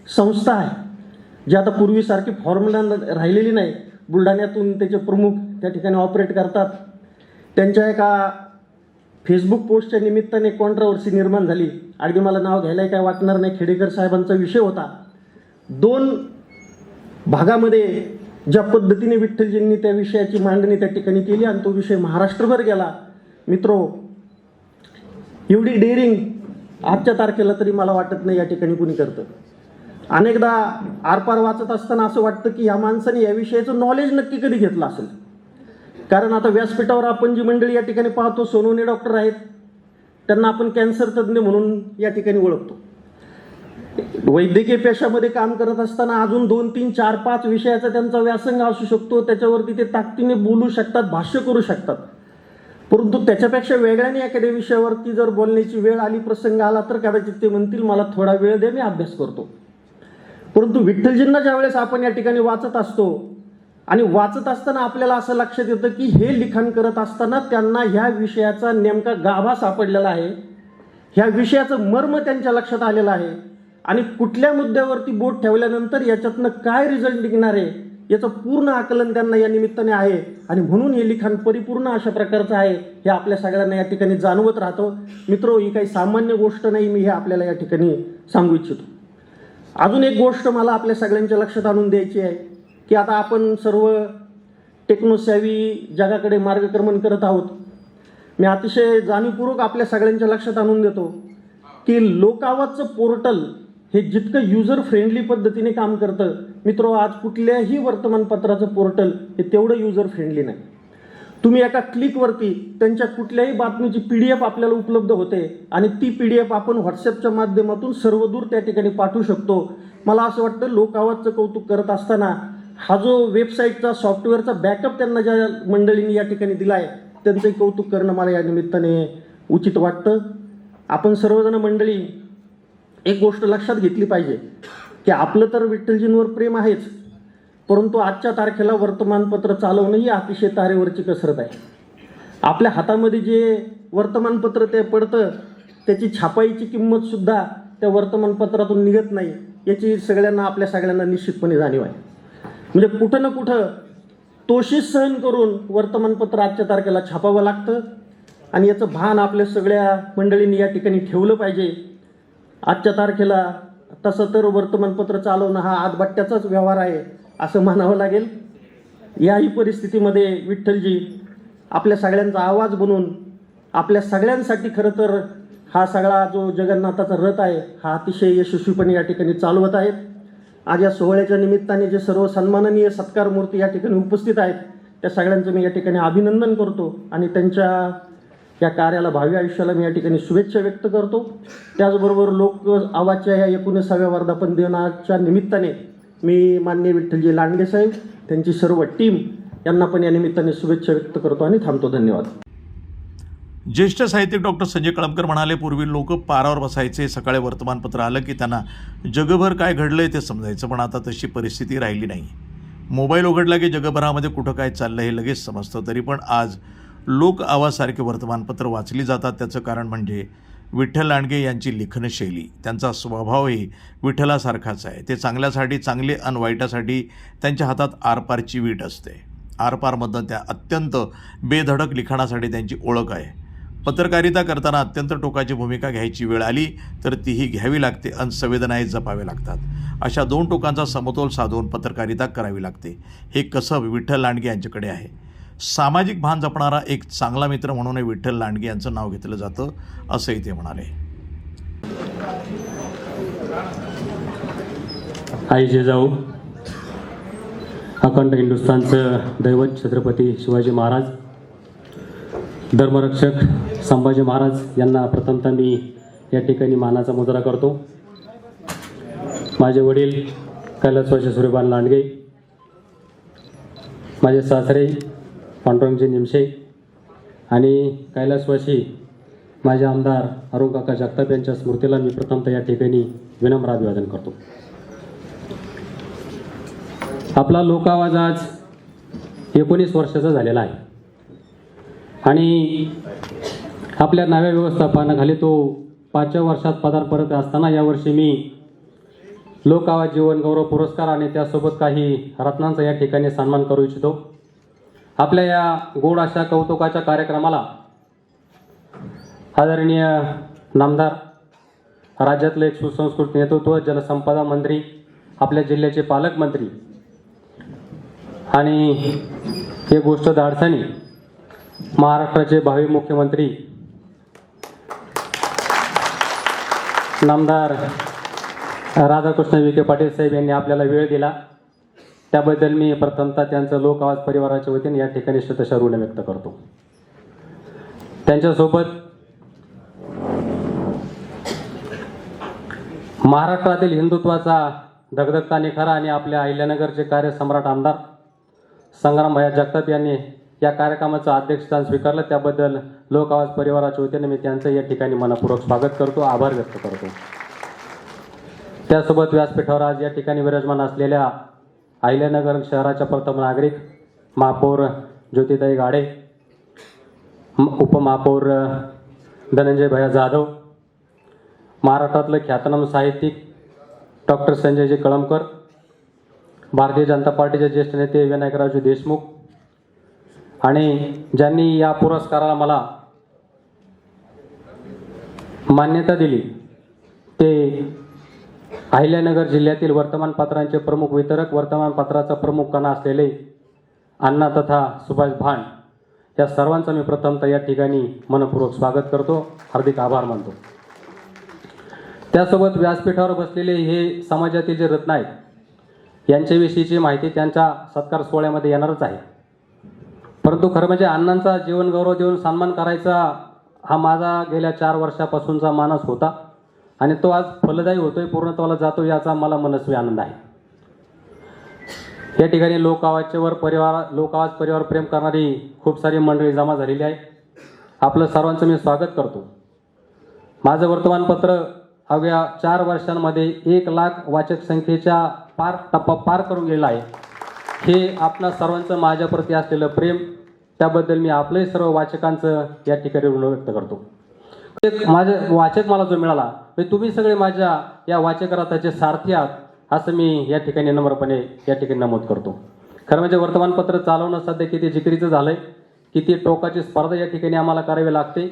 संस्था आहे जी आता पूर्वीसारखी फॉर्म्युला राहिलेली नाही. बुलढाण्यातून त्याचे प्रमुख त्या ठिकाणी ऑपरेट करतात. त्यांच्या एका फेसबुक पोस्टच्या निमित्ताने कॉन्ट्रावर्सी निर्माण झाली. अगदी मला नाव घ्यायला काय वाटणार नाही, खेडेकर साहेबांचा विषय होता. 2 भागामध्ये ज्या पद्धतीने विठ्ठलजींनी त्या विषयाची मांडणी त्या ठिकाणी केली आणि तो विषय महाराष्ट्रभर गेला. मित्रो, एवढी डेअरिंग आजच्या तारखेला तरी मला वाटत नाही या ठिकाणी कुणी करतं. अनेकदा आरपार वाचत असताना असं वाटतं की या माणसाने या विषयाचं नॉलेज नक्की कधी घेतलं असेल. कारण आता व्यासपीठावर आपण जी मंडळी या ठिकाणी पाहतो, सोनवणे डॉक्टर आहेत, त्यांना आपण कॅन्सर तज्ज्ञ म्हणून या ठिकाणी ओळखतो. वैद्यकीय पेशामध्ये काम करत असताना अजून 2, 3, 4, 5 विषयाचा त्यांचा व्यासंग असू शकतो. त्याच्यावरती ते ताकदीने बोलू शकतात, भाष्य करू शकतात. परंतु त्याच्यापेक्षा वेगळ्याने एखाद्या विषयावरती जर बोलण्याची वेळ आली, प्रसंग आला तर कदाचित ते म्हणतील मला थोडा वेळ दे, मी अभ्यास करतो. परंतु विठ्ठलजींना ज्यावेळेस आपण या ठिकाणी वाचत असतो आणि वाचत असताना आपल्याला असं लक्षात येतं की हे लिखाण करत असताना त्यांना ह्या विषयाचा नेमका गाभा सापडलेला आहे, ह्या विषयाचं मर्म त्यांच्या लक्षात आलेलं आहे आणि कुठल्या मुद्द्यावरती बोट ठेवल्यानंतर याच्यातनं काय रिझल्ट निघणार आहे याचं पूर्ण आकलन त्यांना या निमित्ताने आहे. आणि म्हणून हे लिखाण परिपूर्ण अशा प्रकारचं आहे हे आपल्या सगळ्यांना या ठिकाणी जाणवत राहतं. मित्रो, ही काही सामान्य गोष्ट नाही, मी हे आपल्याला या ठिकाणी सांगू इच्छितो. अजून एक गोष्ट मला आपल्या सगळ्यांच्या लक्षात आणून द्यायची आहे की आता आपण सर्व टेक्नोसॅव्ही जगाकडे मार्गक्रमण करत आहोत. मी अतिशय जाणीवपूर्वक आपल्या सगळ्यांच्या लक्षात आणून देतो की लोकावाजचं पोर्टल हे जितकं युजर फ्रेंडली पद्धतीने काम करतं, मित्रो, आज कुठल्याही वर्तमानपत्राचं पोर्टल हे तेवढं युजर फ्रेंडली नाही. तुम्ही एका क्लिकवरती त्यांच्या कुठल्याही बातमीची PDF आपल्याला उपलब्ध होते आणि ती PDF आपण व्हॉट्सअपच्या माध्यमातून सर्वदूर त्या ठिकाणी पाठवू शकतो. मला असं वाटतं लोक आवाजचं कौतुक करत असताना हा जो वेबसाईटचा सॉफ्टवेअरचा बॅकअप त्यांना ज्या मंडळींनी या ठिकाणी दिला आहे त्यांचंही कौतुक करणं मला या निमित्ताने उचित वाटतं. आपण सर्वजण मंडळी एक गोष्ट लक्षात घेतली पाहिजे की आपलं तर विठ्ठलजींवर प्रेम आहेच, परंतु आजच्या तारखेला वर्तमानपत्र चालवणं ही अतिशय तारेवरची कसरत आहे. आपल्या हातामध्ये जे वर्तमानपत्र ते पडतं त्याची छापाईची किंमतसुद्धा त्या वर्तमानपत्रातून निघत नाही याची सगळ्यांना आपल्या सगळ्यांना निश्चितपणे जाणीव आहे. म्हणजे कुठं ना कुठं तोशीच सहन करून वर्तमानपत्र आजच्या तारखेला छापावं लागतं आणि याचं भान आपल्या सगळ्या मंडळींनी या ठिकाणी ठेवलं पाहिजे. आजच्या तारखेला तसं तर वर्तमानपत्र चालवणं हा आतबट्ट्याचाच व्यवहार आहे असं म्हणावं लागेल. याही परिस्थितीमध्ये विठ्ठलजी आपल्या सगळ्यांचा आवाज बनून आपल्या सगळ्यांसाठी खरं तर हा सगळा जो जगन्नाथाचा रथ आहे हा अतिशय यशस्वीपणे या ठिकाणी चालवत आहेत. आज या सोहळ्याच्या निमित्ताने जे सर्व सन्माननीय सत्कार मूर्ती या ठिकाणी उपस्थित आहेत त्या सगळ्यांचं मी या ठिकाणी अभिनंदन करतो आणि त्यांच्या या कार्याला, भावी आयुष्याला मी या ठिकाणी शुभेच्छा व्यक्त करतो. त्याचबरोबर लोक आवाजच्या या 19व्या वर्धापन दिनाच्या निमित्ताने मी माननीय विठ्ठलजी लांडगे साहेब, त्यांची सर्व टीम यांना पण या निमित्ताने शुभेच्छा व्यक्त करतो आणि थांबतो. धन्यवाद. ज्येष्ठ साहित्यिक डॉक्टर संजय कळमकर म्हणाले, पूर्वी लोक पारावर बसायचे, सकाळी वर्तमानपत्र आलं की त्यांना जगभर काय घडलंय ते समजायचं, पण आता तशी परिस्थिती राहिली नाही. मोबाईल उघडला की जगभरामध्ये कुठं काय चाललं हे लगेच समजतं. तरी पण आज लोक आवाजसारखे वर्तमानपत्र वाचली जातात. त्याचं कारण म्हणजे विठ्ठल लांडगे यांची लेखनशैली. त्यांचा स्वभावही विठ्ठलासारखाच आहे. ते चांगल्यासाठी चांगले आणि वाईटासाठी त्यांच्या हातात आरपारची वीट असते. आरपारमधनं त्या अत्यंत बेधडक लिखाणासाठी त्यांची ओळख आहे. पत्रकारिता करताना अत्यंत टोकाची भूमिका घ्यायची वेळ आली तर तीही घ्यावी लागते आणि संवेदनाही जपावे लागतात. अशा दोन टोकांचा समतोल साधून पत्रकारिता करावी लागते. हे कसब विठ्ठल लांडगे यांच्याकडे आहे. सामाजिक भान जपणारा एक चांगला मित्र म्हणूनही विठ्ठल लांडगे यांचं नाव घेतलं जातं असंही ते म्हणाले. आई जिजाऊ, अखंड हिंदुस्थानचं दैवत छत्रपती शिवाजी महाराज, धर्मरक्षक संभाजी महाराज यांना प्रथमतः मी या ठिकाणी मानाचा मुजरा करतो. माझे वडील कैलासवासी सूर्यपान लांडगे, माझे सासरे पांडुरंगजी निमशे आणि कैलासवासी माझे आमदार अरुण काका जगताप यांच्या स्मृतीला मी प्रथमतः या ठिकाणी विनम्र अभिवादन करतो. आपला लोकआवाज आज 19 वर्षाचा झालेला आहे आणि आपल्या नव्या व्यवस्थापनाखाली तो 5व्या वर्षात पदार्पण करत असताना यावर्षी मी लोकआवाज जीवनगौरव पुरस्कार आणि त्यासोबत काही रत्नांचा या ठिकाणी सन्मान करू इच्छितो. आपल्या या गोड अशा कौतुकाच्या कार्यक्रमाला आदरणीय नामदार, राज्यातलं एक सुसंस्कृत नेतृत्व, जलसंपदा मंत्री, आपल्या जिल्ह्याचे पालकमंत्री आणि हे गोष्ट धाडसानी महाराष्ट्राचे भावी मुख्यमंत्री नामदार राधाकृष्ण विखे पाटील साहेब यांनी आपल्याला वेळ दिला, त्याबद्दल मी प्रथमतः त्यांचं लोक आवाज परिवाराच्या वतीने या ठिकाणी शतशः ऋण व्यक्त करतो. त्यांच्यासोबत महाराष्ट्रातील हिंदुत्वाचा धगधगता निखारा आणि आपल्या अहिल्यानगरचे कार्यसम्राट आमदार संग्रामभाई जगताप यांनी या कार्यक्रमाचं अध्यक्षस्थान स्वीकारलं, त्याबद्दल लोक आवाज परिवाराच्या वतीने मी त्यांचं या ठिकाणी मनपूर्वक स्वागत करतो, आभार व्यक्त करतो. त्यासोबत व्यासपीठावर आज या ठिकाणी विराजमान असलेल्या अहिल्यानगर शहराच्या प्रथम नागरिक महापौर ज्योतिताई गाडे, उपमहापौर धनंजय भैया जाधव, महाराष्ट्रातले ख्यातनाम साहित्यिक डॉक्टर संजयजी कळमकर, भारतीय जनता पार्टीचे ज्येष्ठ नेते विनायकरावजी देशमुख आणि ज्यांनी या पुरस्काराला मला मान्यता दिली ते अहिल्यानगर जिल्ह्यातील वर्तमानपत्रांचे प्रमुख वितरक, वर्तमानपत्राचा प्रमुख कणा असलेले अण्णा तथा सुभाष भान, या सर्वांचा मी प्रथमतः या ठिकाणी मनपूर्वक स्वागत करतो, हार्दिक आभार मानतो. त्यासोबत व्यासपीठावर बसलेले हे समाजातील जे रत्न आहेत यांच्याविषयीची माहिती त्यांच्या सत्कार सोहळ्यामध्ये येणारच आहे. परंतु खरं म्हणजे अण्णांचा जीवनगौरव देऊन सन्मान करायचा हा माझा गेल्या 4 वर्षापासूनचा मानस होता आणि तो आज फलदायी होतोय, पूर्णत्वाला जातो याचा मला मनस्वी आनंद आहे. या ठिकाणी लोक आवाज परिवार प्रेम करणारी खूप सारी मंडळी जमा झालेली आहे. आपलं सर्वांचं मी स्वागत करतो. माझं वर्तमानपत्र अवघ्या 4 वर्षांमध्ये 1 लाख वाचक संख्येच्या टप्पा पार करून गेला आहे. हे आपणा सर्वांचं माझ्याप्रती असलेलं प्रेम, त्याबद्दल मी आपले सर्व वाचकांचं या ठिकाणी ऋण व्यक्त करतो. माझे वाचक मला जो मिळाला म्हणजे तुम्ही सगळे माझ्या या वाचक रथाचे सारथी आहात असं मी या ठिकाणी नम्रपणे या ठिकाणी नमूद करतो. खरं म्हणजे वर्तमानपत्र चालवणं सध्या किती जिकिरीचं झालंय, किती टोकाची स्पर्धा या ठिकाणी आम्हाला करावी लागते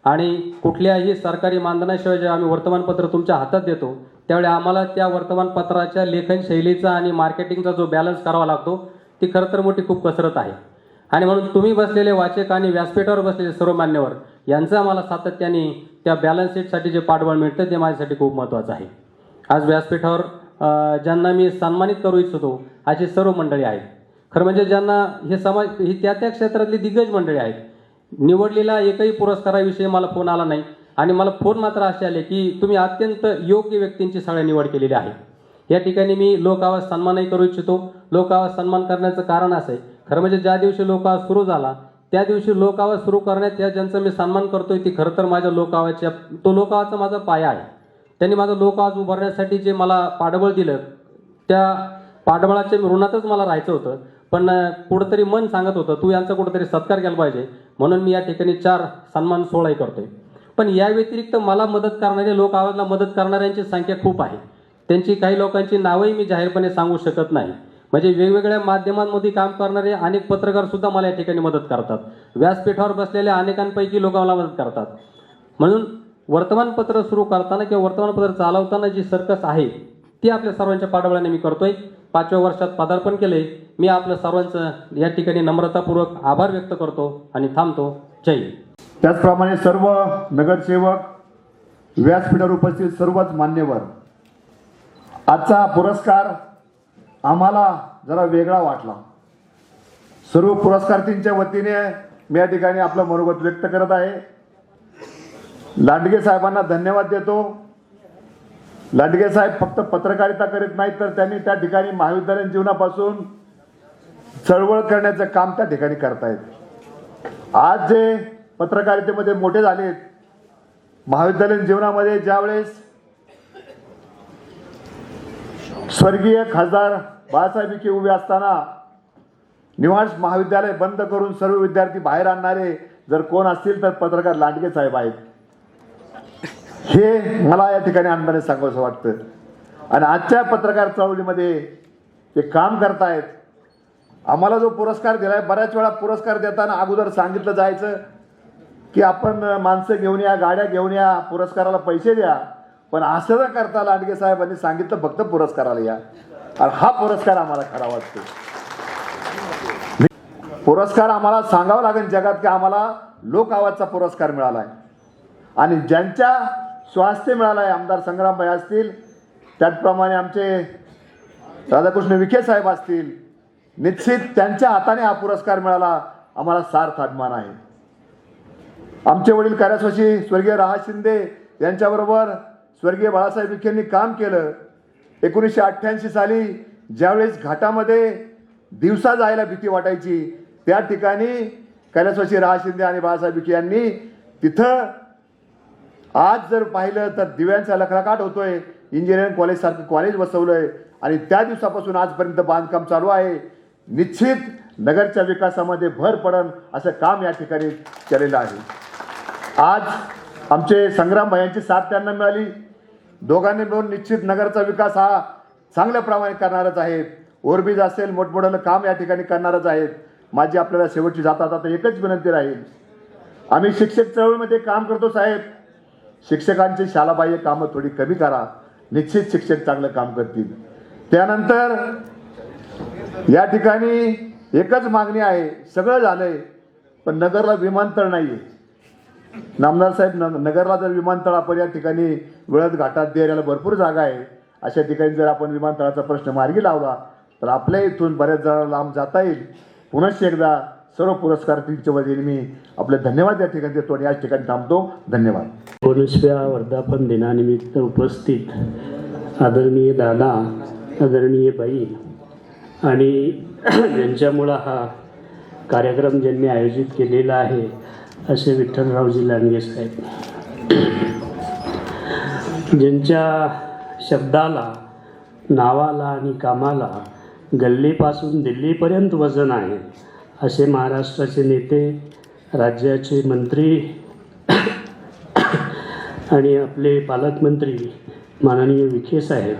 आणि कुठल्याही सरकारी मानधनाशिवाय जेव्हा आम्ही वर्तमानपत्र तुमच्या हातात देतो त्यावेळी आम्हाला त्या वर्तमानपत्राच्या लेखन शैलीचा आणि मार्केटिंगचा जो बॅलन्स करावा लागतो ती खरं तर मोठी खूप कसरत आहे. आणि म्हणून तुम्ही बसलेले वाचक आणि व्यासपीठावर बसलेले सर्व मान्यवर यांचं आम्हाला सातत्याने त्या बॅलन्स शीटसाठी जे पाठबळ मिळतं ते माझ्यासाठी खूप महत्त्वाचं आहे. आज व्यासपीठावर ज्यांना मी सन्मानित करू इच्छितो अशी सर्व मंडळी आहेत. खरं म्हणजे ज्यांना ही त्या क्षेत्रातली दिग्गज मंडळी आहेत. निवडलेला एकही पुरस्काराविषयी मला फोन आला नाही आणि मला फोन मात्र असे आले की तुम्ही अत्यंत योग्य व्यक्तींची सगळ्या निवड केलेली आहे. या ठिकाणी मी लोक आवाज सन्मानही करू इच्छितो. लोक आवाज सन्मान करण्याचं कारण असं आहे, खरं म्हणजे ज्या दिवशी लोक आवाज सुरू झाला त्या दिवशी लोक आवाज सुरू करण्यात या ज्यांचा मी सन्मान करतोय ती खरं तर माझ्या लोक आवाजचा माझा पाया आहे. त्यांनी माझा लोक आवाज उभारण्यासाठी जे मला पाठबळ दिलं त्या पाठबळाच्या ऋणातच मला राहायचं होतं, पण कुठंतरी मन सांगत होतं तू यांचा कुठंतरी सत्कार केला पाहिजे, म्हणून मी या ठिकाणी 4 सन्मान सोहळाही करतोय. पण या व्यतिरिक्त मला मदत करणारे, लोक आवाजला मदत करणाऱ्यांची संख्या खूप आहे. त्यांची काही लोकांची नावंही मी जाहीरपणे सांगू शकत नाही. म्हणजे वेगवेगळ्या माध्यमांमध्ये काम करणारे अनेक पत्रकार सुद्धा मला या ठिकाणी मदत करतात. व्यासपीठावर बसलेल्या अनेकांपैकी लोक मला मदत करतात. म्हणून वर्तमानपत्र सुरू करताना किंवा वर्तमानपत्र चालवताना जी सर्कस आहे ती आपल्या सर्वांच्या पाठबळाने मी करतोय. 5व्या वर्षात पदार्पण केले. मी आपल्या सर्वांचं या ठिकाणी नम्रतापूर्वक आभार व्यक्त करतो आणि थांबतो. जय हिंद. त्याचप्रमाणे सर्व नगरसेवक, व्यासपीठावर उपस्थित सर्वच मान्यवर, आजचा पुरस्कार आम्हाला जरा वेगळा वाटला. सर्व पुरस्कारार्थींच्या वतीने मी या ठिकाणी आपलं मनोगत व्यक्त करत आहे. लांडगे साहेबांना धन्यवाद देतो. लांडगे साहेब फक्त पत्रकारिता करीत नाहीत, तर त्यांनी त्या ठिकाणी महाविद्यालयीन जीवनापासून चळवळ करण्याचं काम त्या ठिकाणी करतायत. आज जे पत्रकारितेमध्ये मोठे झालेत, महाविद्यालयीन जीवनामध्ये ज्यावेळेस स्वर्गीय खासदार बाळासाहेब विखे उभे असताना निवास महाविद्यालय बंद करून सर्व विद्यार्थी बाहेर आणणारे जर कोण असतील तर पत्रकार लांडगे साहेब आहेत. हे मला या ठिकाणी आनंदाने सांगावंसं वाटतं. आणि आजच्या पत्रकार चळवळीमध्ये ते काम करतायत. आम्हाला जो पुरस्कार दिलाय, बऱ्याच वेळा पुरस्कार देताना अगोदर सांगितलं जायचं की आपण माणसं घेऊन या, गाड्या घेऊन या, पुरस्काराला पैसे द्या. पण असं न करता लांडगे साहेबांनी सांगितलं फक्त पुरस्काराला या. आणि हा पुरस्कार आम्हाला खरा वाटतो. पुरस्कार आम्हाला सांगावं लागेल जगात की आम्हाला लोक आवाजचा पुरस्कार मिळाला आहे. आणि ज्यांच्या स्वास्थ्य मिळालं आहे, आमदार संग्रामभाई असतील, त्याचप्रमाणे आमचे राधाकृष्ण विखे साहेब असतील, निश्चित त्यांच्या हाताने हा पुरस्कार मिळाला, आम्हाला सार्थ अभिमान आहे. आमचे वडील कार्यास्वशी स्वर्गीय राहा शिंदे यांच्याबरोबर स्वर्गीय बाळासाहेब विखेंनी काम केलं. 1988 साली ज्यावेळेस घाटामध्ये दिवसा जायला भीती वाटायची, त्या ठिकाणी कैलासवासी राहा शिंदे आणि बाळासाहेब विखे यांनी तिथं आज जर पाहिलं तर दिव्यांचा लखलखाट होतोय. इंजिनिअरिंग कॉलेज सारखं कॉलेज बसवलंय आणि त्या दिवसापासून आजपर्यंत बांधकाम चालू आहे. निश्चित नगरच्या विकासामध्ये भर पडन असं काम या ठिकाणी केलेलं आहे. आज आमचे संग्रामभाईंची साथ त्यांना मिळाली. दोघांनी मिळून निश्चित नगरचा विकास हा चांगल्या प्रमाणे करणारच आहेत. ओव्हरब्रिज असेल, मोठमोठं काम या ठिकाणी करणारच आहेत. माझी आपल्याला शेवटची जाता जाता एकच विनंती राहील, आम्ही शिक्षक चळवळीमध्ये काम करतो साहेब, शिक्षकांची शालाबाह्य कामं थोडी कमी करा, निश्चित शिक्षक चांगलं काम करतील. त्यानंतर या ठिकाणी एकच मागणी आहे, सगळं झालंय पण नगरला विमानतळ नाही आहे. नामदार साहेब, नगरला जर विमानतळ आपण या ठिकाणी वळद घाटात देण्याला भरपूर जागा आहे, अशा ठिकाणी जर आपण विमानतळाचा प्रश्न मार्गी लावला तर आपल्या इथून बऱ्याच जणांना लांब जाता येईल. पुनश्च एकदा सर्व पुरस्कारार्थींच्या वतीने मी आपले धन्यवाद या ठिकाणी देतो आणि याच ठिकाणी थांबतो. धन्यवाद. 19व्या वर्धापन दिनानिमित्त उपस्थित आदरणीय दादा, आदरणीय बाई आणि ज्यांच्यामुळं हा कार्यक्रम ज्यांनी आयोजित केलेला आहे असे विठ्ठलरावजी लांडगे साहेब, ज्यांच्या शब्दाला, नावाला आणि कामाला गल्लीपासून दिल्लीपर्यंत वजन आहे असे महाराष्ट्राचे नेते, राज्याचे मंत्री आणि आपले पालकमंत्री माननीय विखे साहेब,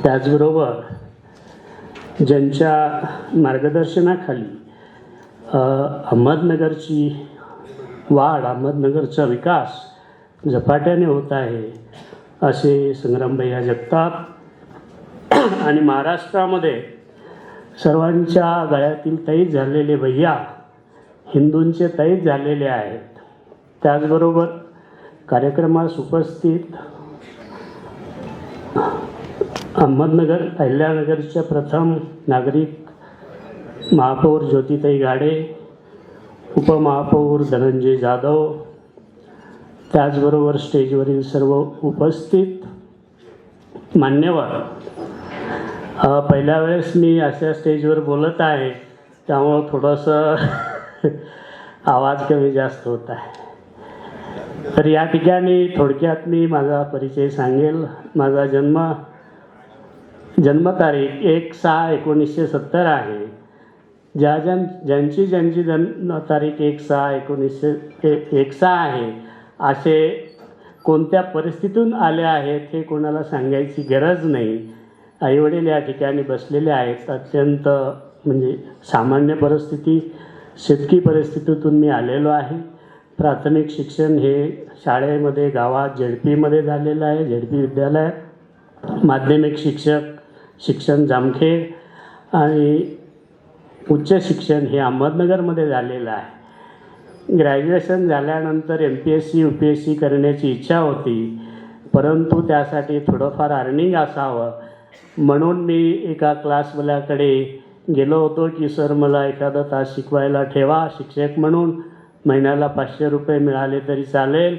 त्याचबरोबर ज्यांच्या मार्गदर्शनाखाली अहमदनगरची वाढ, अहमदनगरचा विकास झपाट्याने होत आहे असे संग्रामभैया जगताप आणि महाराष्ट्रामध्ये सर्वांच्या गळ्यातील तैज झालेले भैया, हिंदूंचे तैज झालेले आहेत. त्याचबरोबर कार्यक्रमास उपस्थित अहमदनगर, अहिल्यानगरच्या प्रथम नागरिक महापौर ज्योतिताई गाडे, उपमहापौर धनंजय जाधव, त्याचबरोबर स्टेजवरील सर्व उपस्थित मान्यवर. पहिल्या वेळेस मी अशा स्टेजवर बोलत आहे त्यामुळं थोडंसं आवाज कमी जास्त होत आहे. तर या ठिकाणी थोडक्यात मी माझा परिचय सांगेल. माझा जन्म जन्मतारीख 1/6/1970 आहे. ज्यांची जन्मतारीख 1/6/1901 आहे असे कोणत्या परिस्थितीतून आले आहेत हे कोणाला सांगायची गरज नाही. आईवडील या ठिकाणी बसलेले आहेत. अत्यंत म्हणजे सामान्य परिस्थिती, शेतकी परिस्थितीतून मी आलेलो आहे. प्राथमिक शिक्षण हे शाळेमध्ये गावात झेडपीमध्ये झालेलं आहे, झेडपी विद्यालय. माध्यमिक शिक्षण जामखेड आणि उच्च शिक्षण हे अहमदनगरमध्ये झालेलं आहे. ग्रॅज्युएशन झाल्यानंतर MPSC UPSC करण्याची इच्छा होती, परंतु त्यासाठी थोडंफार अर्निंग असावं म्हणून मी एका क्लासवाल्याकडे गेलो होतो की सर मला एखादा तास शिकवायला ठेवा शिक्षक म्हणून, महिन्याला 500 रुपये मिळाले तरी चालेल.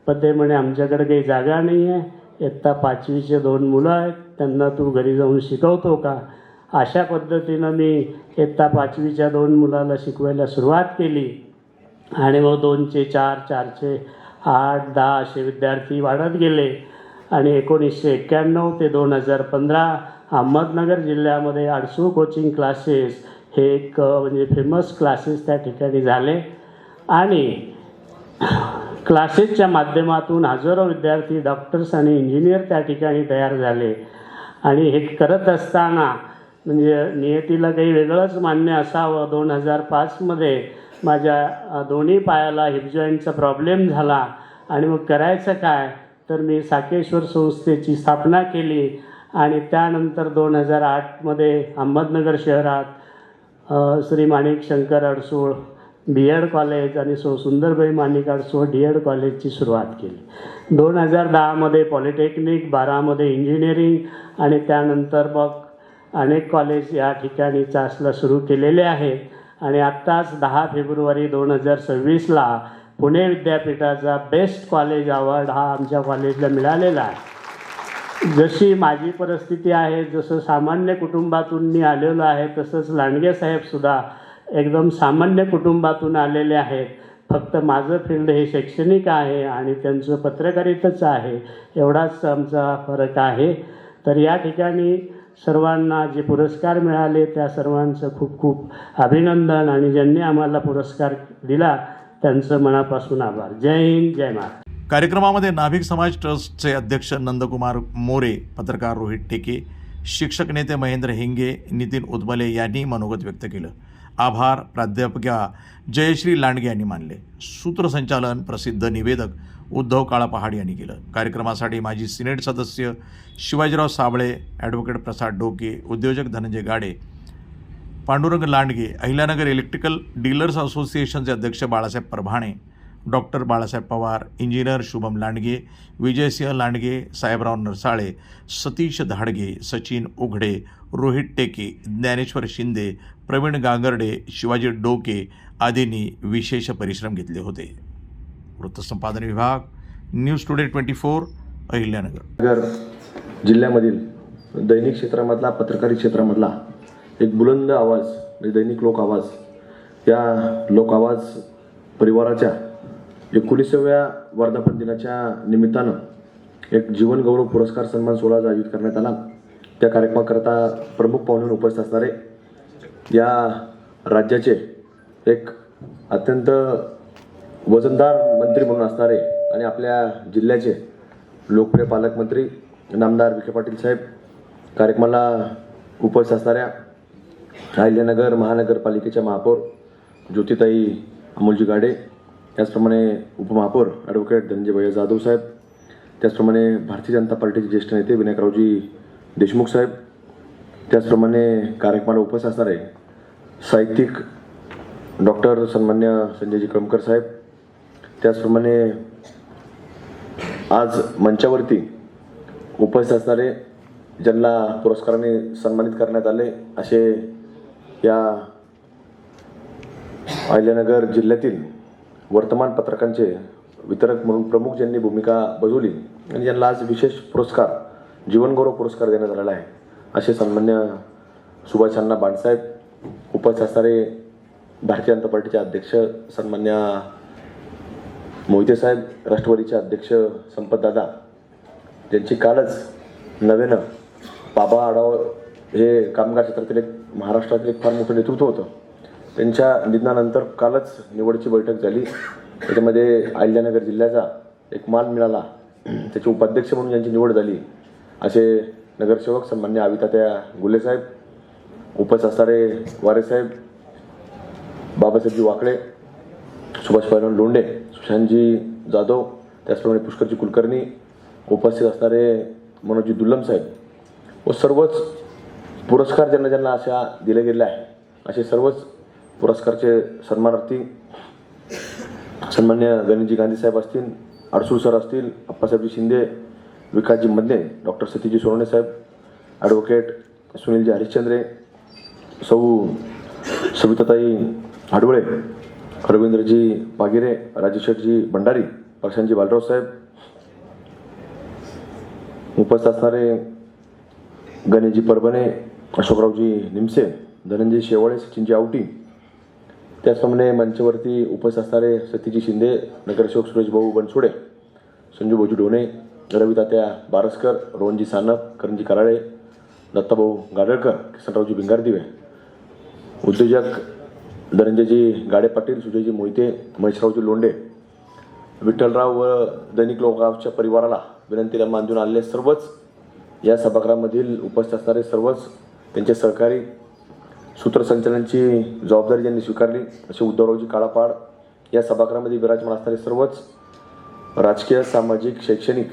पण ते म्हणे आमच्याकडे काही जागा नाही आहे, इयत्ता 5वीचे 2 मुलं आहेत, त्यांना तू घरी जाऊन शिकवतो का? अशा पद्धतीनं मी इयत्ता 5वीच्या 2 मुलाला शिकवायला सुरुवात केली आणि मग 2चे 4, 4चे 8, 10 असे विद्यार्थी वाढत गेले आणि 1991 ते 2015 अहमदनगर जिल्ह्यामध्ये आडसू कोचिंग क्लासेस हे एक म्हणजे फेमस क्लासेस त्या ठिकाणी झाले आणि क्लासेसच्या माध्यमातून हजारो विद्यार्थी डॉक्टर्स आणि इंजिनियर त्या ठिकाणी तयार झाले. आणि हे करत असताना म्हणजे नियतीला काही वेगळंच मान्य असावं. 2005मध्ये माझ्या दोन्ही पायाला हिप जॉईंटचा प्रॉब्लेम झाला आणि मग करायचं काय, तर मी साकेश्वर संस्थेची स्थापना केली आणि त्यानंतर 2008मध्ये अहमदनगर शहरात श्री माणिक शंकर अडसूळ B.Ed कॉलेज आणि सुंदरबाई माणिक अडसूळ D.Ed कॉलेजची सुरुवात केली. 2010मध्ये पॉलिटेक्निक, 12मध्ये इंजिनिअरिंग आणि त्यानंतर मग अनेक कॉलेज या ठिकाणी चासला सुरू केलेले आहेत. आणि आत्ताच 10 फेब्रुवारी 2026ला पुणे विद्यापीठाचा बेस्ट कॉलेज अवॉर्ड हा आमच्या कॉलेजला मिळालेला आहे. जशी माझी परिस्थिती आहे, जसं सामान्य कुटुंबातून मी आलेलो आहे, तसंच लांडगे साहेबसुद्धा एकदम सामान्य कुटुंबातून आलेले आहेत. फक्त माझं फील्ड हे शैक्षणिक आहे आणि त्यांचं पत्रकारिताच आहे, एवढाच आमचा फरक आहे. तर या ठिकाणी सर्वांना जे पुरस्कार मिळाले त्या सर्वांचं खूप खूप अभिनंदन आणि ज्यांनी आम्हाला पुरस्कार दिला त्यांचं मनापासून आभार. जय हिंद, जय महाराष्ट्र. कार्यक्रमामध्ये नाभिक समाज ट्रस्टचे अध्यक्ष नंदकुमार मोरे, पत्रकार रोहित टेके, शिक्षक नेते महेंद्र हिंगे, नितीन उदबले यांनी मनोगत व्यक्त केलं. आभार प्राध्यापका जयश्री लांडगे यांनी मानले. सूत्रसंचालन प्रसिद्ध निवेदक उद्धव काळा पहाड यांनी केलं. कार्यक्रमासाठी माजी सिनेट सदस्य शिवाजीराव साबळे, ॲडव्होकेट प्रसाद डोके, उद्योजक धनंजय गाडे, पांडुरंग लांडगे, अहिल्यानगर इलेक्ट्रिकल डीलर्स असोसिएशनचे अध्यक्ष बाळासाहेब परभाणे, डॉक्टर बाळासाहेब पवार, इंजिनियर शुभम लांडगे, विजयसिंह लांडगे, साहेबराव नरसाळे, सतीश धाडगे, सचिन उघडे, रोहित टेके, ज्ञानेश्वर शिंदे, प्रवीण गांगर्डे, शिवाजी डोके आदींनी विशेष परिश्रम घेतले होते. वृत्तसंपादन विभाग, न्यूज टुडे 24, अहिल्यानगर. जिल्ह्यामधील दैनिक क्षेत्रामधला, पत्रकारी क्षेत्रामधला एक बुलंद आवाज म्हणजे दैनिक लोक आवाज, या लोक आवाज परिवाराच्या 19व्या वर्धापन दिनाच्या निमित्तानं एक जीवन गौरव पुरस्कार सन्मान सोहळा आयोजित करण्यात आला. त्या कार्यक्रमाकरता प्रमुख पाहुणे उपस्थित असणारे या राज्याचे एक अत्यंत वजनदार मंत्री म्हणून असणारे आणि आपल्या जिल्ह्याचे लोकप्रिय पालकमंत्री नामदार विखे पाटील साहेब, कार्यक्रमाला उपस्थित असणाऱ्या अहिल्यानगर महानगरपालिकेच्या महापौर ज्योतिताई अमोलजी गाडे, त्याचप्रमाणे उपमहापौर ॲडव्होकेट धनंजय जाधव साहेब, त्याचप्रमाणे भारतीय जनता पार्टीचे ज्येष्ठ नेते विनायकरावजी देशमुख साहेब, त्याचप्रमाणे कार्यक्रमाला उपस्थित असणारे साहित्यिक डॉक्टर सन्मान्य संजयजी कळमकर साहेब, त्याचप्रमाणे आज मंचावरती उपस्थित असणारे ज्यांना पुरस्काराने सन्मानित करण्यात आले असे या अहिल्यानगर जिल्ह्यातील वर्तमानपत्रकांचे वितरक म्हणून प्रमुख ज्यांनी भूमिका बजावली आणि ज्यांना आज विशेष पुरस्कार, जीवनगौरव पुरस्कार देण्यात आलेला आहे असे सन्मान्य सुभाष अण्णा बाणसाहेब, उपस्थित असणारे भारतीय जनता पार्टीचे अध्यक्ष सन्मान्य मोहिते साहेब, राष्ट्रवादीचे अध्यक्ष संपतदादा, ज्यांची कालच नव्यानं बाबा आढाव हे कामगार क्षेत्रातील एक महाराष्ट्रातील एक फार मोठं नेतृत्व होतं. त्यांच्या निधनानंतर कालच निवडची बैठक झाली. त्याच्यामध्ये अहिल्यानगर जिल्ह्याचा एक मान मिळाला, त्याचे उपाध्यक्ष म्हणून ज्यांची निवड झाली असे नगरसेवक सन्मान्य अवितात्या गुल्हेसाहेब, उपस्थित असणारे वारेसाहेब, बाबासाहेबजी वाकडे, सुभाष पैलवान लोंढे, सुशांतजी जाधव, त्याचप्रमाणे पुष्करजी कुलकर्णी, उपस्थित असणारे मनोजजी दुल्लम साहेब व सर्वच पुरस्कार ज्यांना ज्यांना अशा दिले गेले आहे असे सर्वच पुरस्कारचे सन्मानार्थी सन्मान्य गणेशजी गांधी साहेब असतील, अडसूळ सर असतील, अप्पासाहेबजी शिंदे, विकासजी मदने, डॉक्टर सतीजी सोनवणे साहेब, ॲडव्होकेट सुनीलजी हरिश्चंद्रे, सौ सविताताई हाडवळे, रवींद्रजी पागिरे, राजेशजी भंडारी, प्रशांतजी बालराव साहेब, उपस्थित असणारे गणेशजी परभणे, अशोकरावजी निमसे, धनंजय शेवाळे, सचिनजी आवटी, त्याचप्रमाणे मंचावरती उपस्थित असणारे सतीजी शिंदे, नगरसेवक सुरेशभाऊ बनसोडे, संजू भाऊजी ढोणे, रवितात्या बारसकर, रोहनजी सानप, करणजी कराळे, दत्ताभाऊ गाडळकर, किसनरावजी भिंगारदिवे, उद्योजक धनंजयजी गाडे पाटील, सुजयजी मोहिते, महेशरावजी लोंढे, विठ्ठलराव व दैनिक लोकांच्या परिवाराला विनंतीला मान देऊन आलेले सर्वच या सभागृहामधील उपस्थित असणारे सर्वच त्यांचे सहकारी, सूत्रसंचालनाची जबाबदारी ज्यांनी स्वीकारली असे उद्धवरावजी काळापाड, या सभागृहामध्ये विराजमान असणारे सर्वच राजकीय, सामाजिक, शैक्षणिक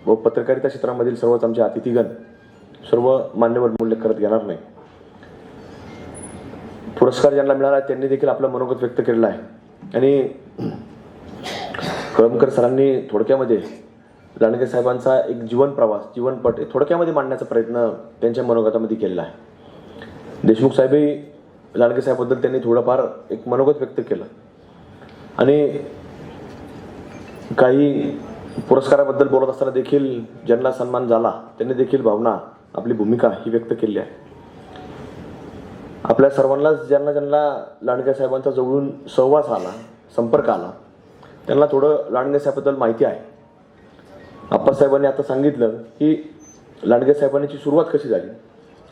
व पत्रकारिता क्षेत्रामधील सर्वच आमचे अतिथीगण, सर्व मान्यवर उल्लेख करत घेणार नाही. पुरस्कार ज्यांना मिळाला त्यांनी देखील आपलं मनोगत व्यक्त केलेलं आहे आणि कळमकर सरांनी थोडक्यामध्ये लांडगे साहेबांचा एक जीवन प्रवास, जीवनपट थोडक्यामध्ये मांडण्याचा प्रयत्न त्यांच्या मनोगतामध्ये केलेला आहे. देशमुख साहेबही लांडगे साहेबबद्दल त्यांनी थोडंफार एक मनोगत व्यक्त केलं आणि काही पुरस्काराबद्दल बोलत असताना देखील ज्यांना सन्मान झाला त्यांनी देखील भावना, आपली भूमिका ही व्यक्त केली आहे. आपल्या सर्वांनाच ज्यांना ज्यांना लांडगे साहेबांचा जवळून सहवास आला, संपर्क आला, त्यांना थोडं लांडगे साहेबबद्दल माहिती आहे. आप्पासाहेबांनी आता सांगितलं की लांडगे साहेबांची सुरुवात कशी झाली,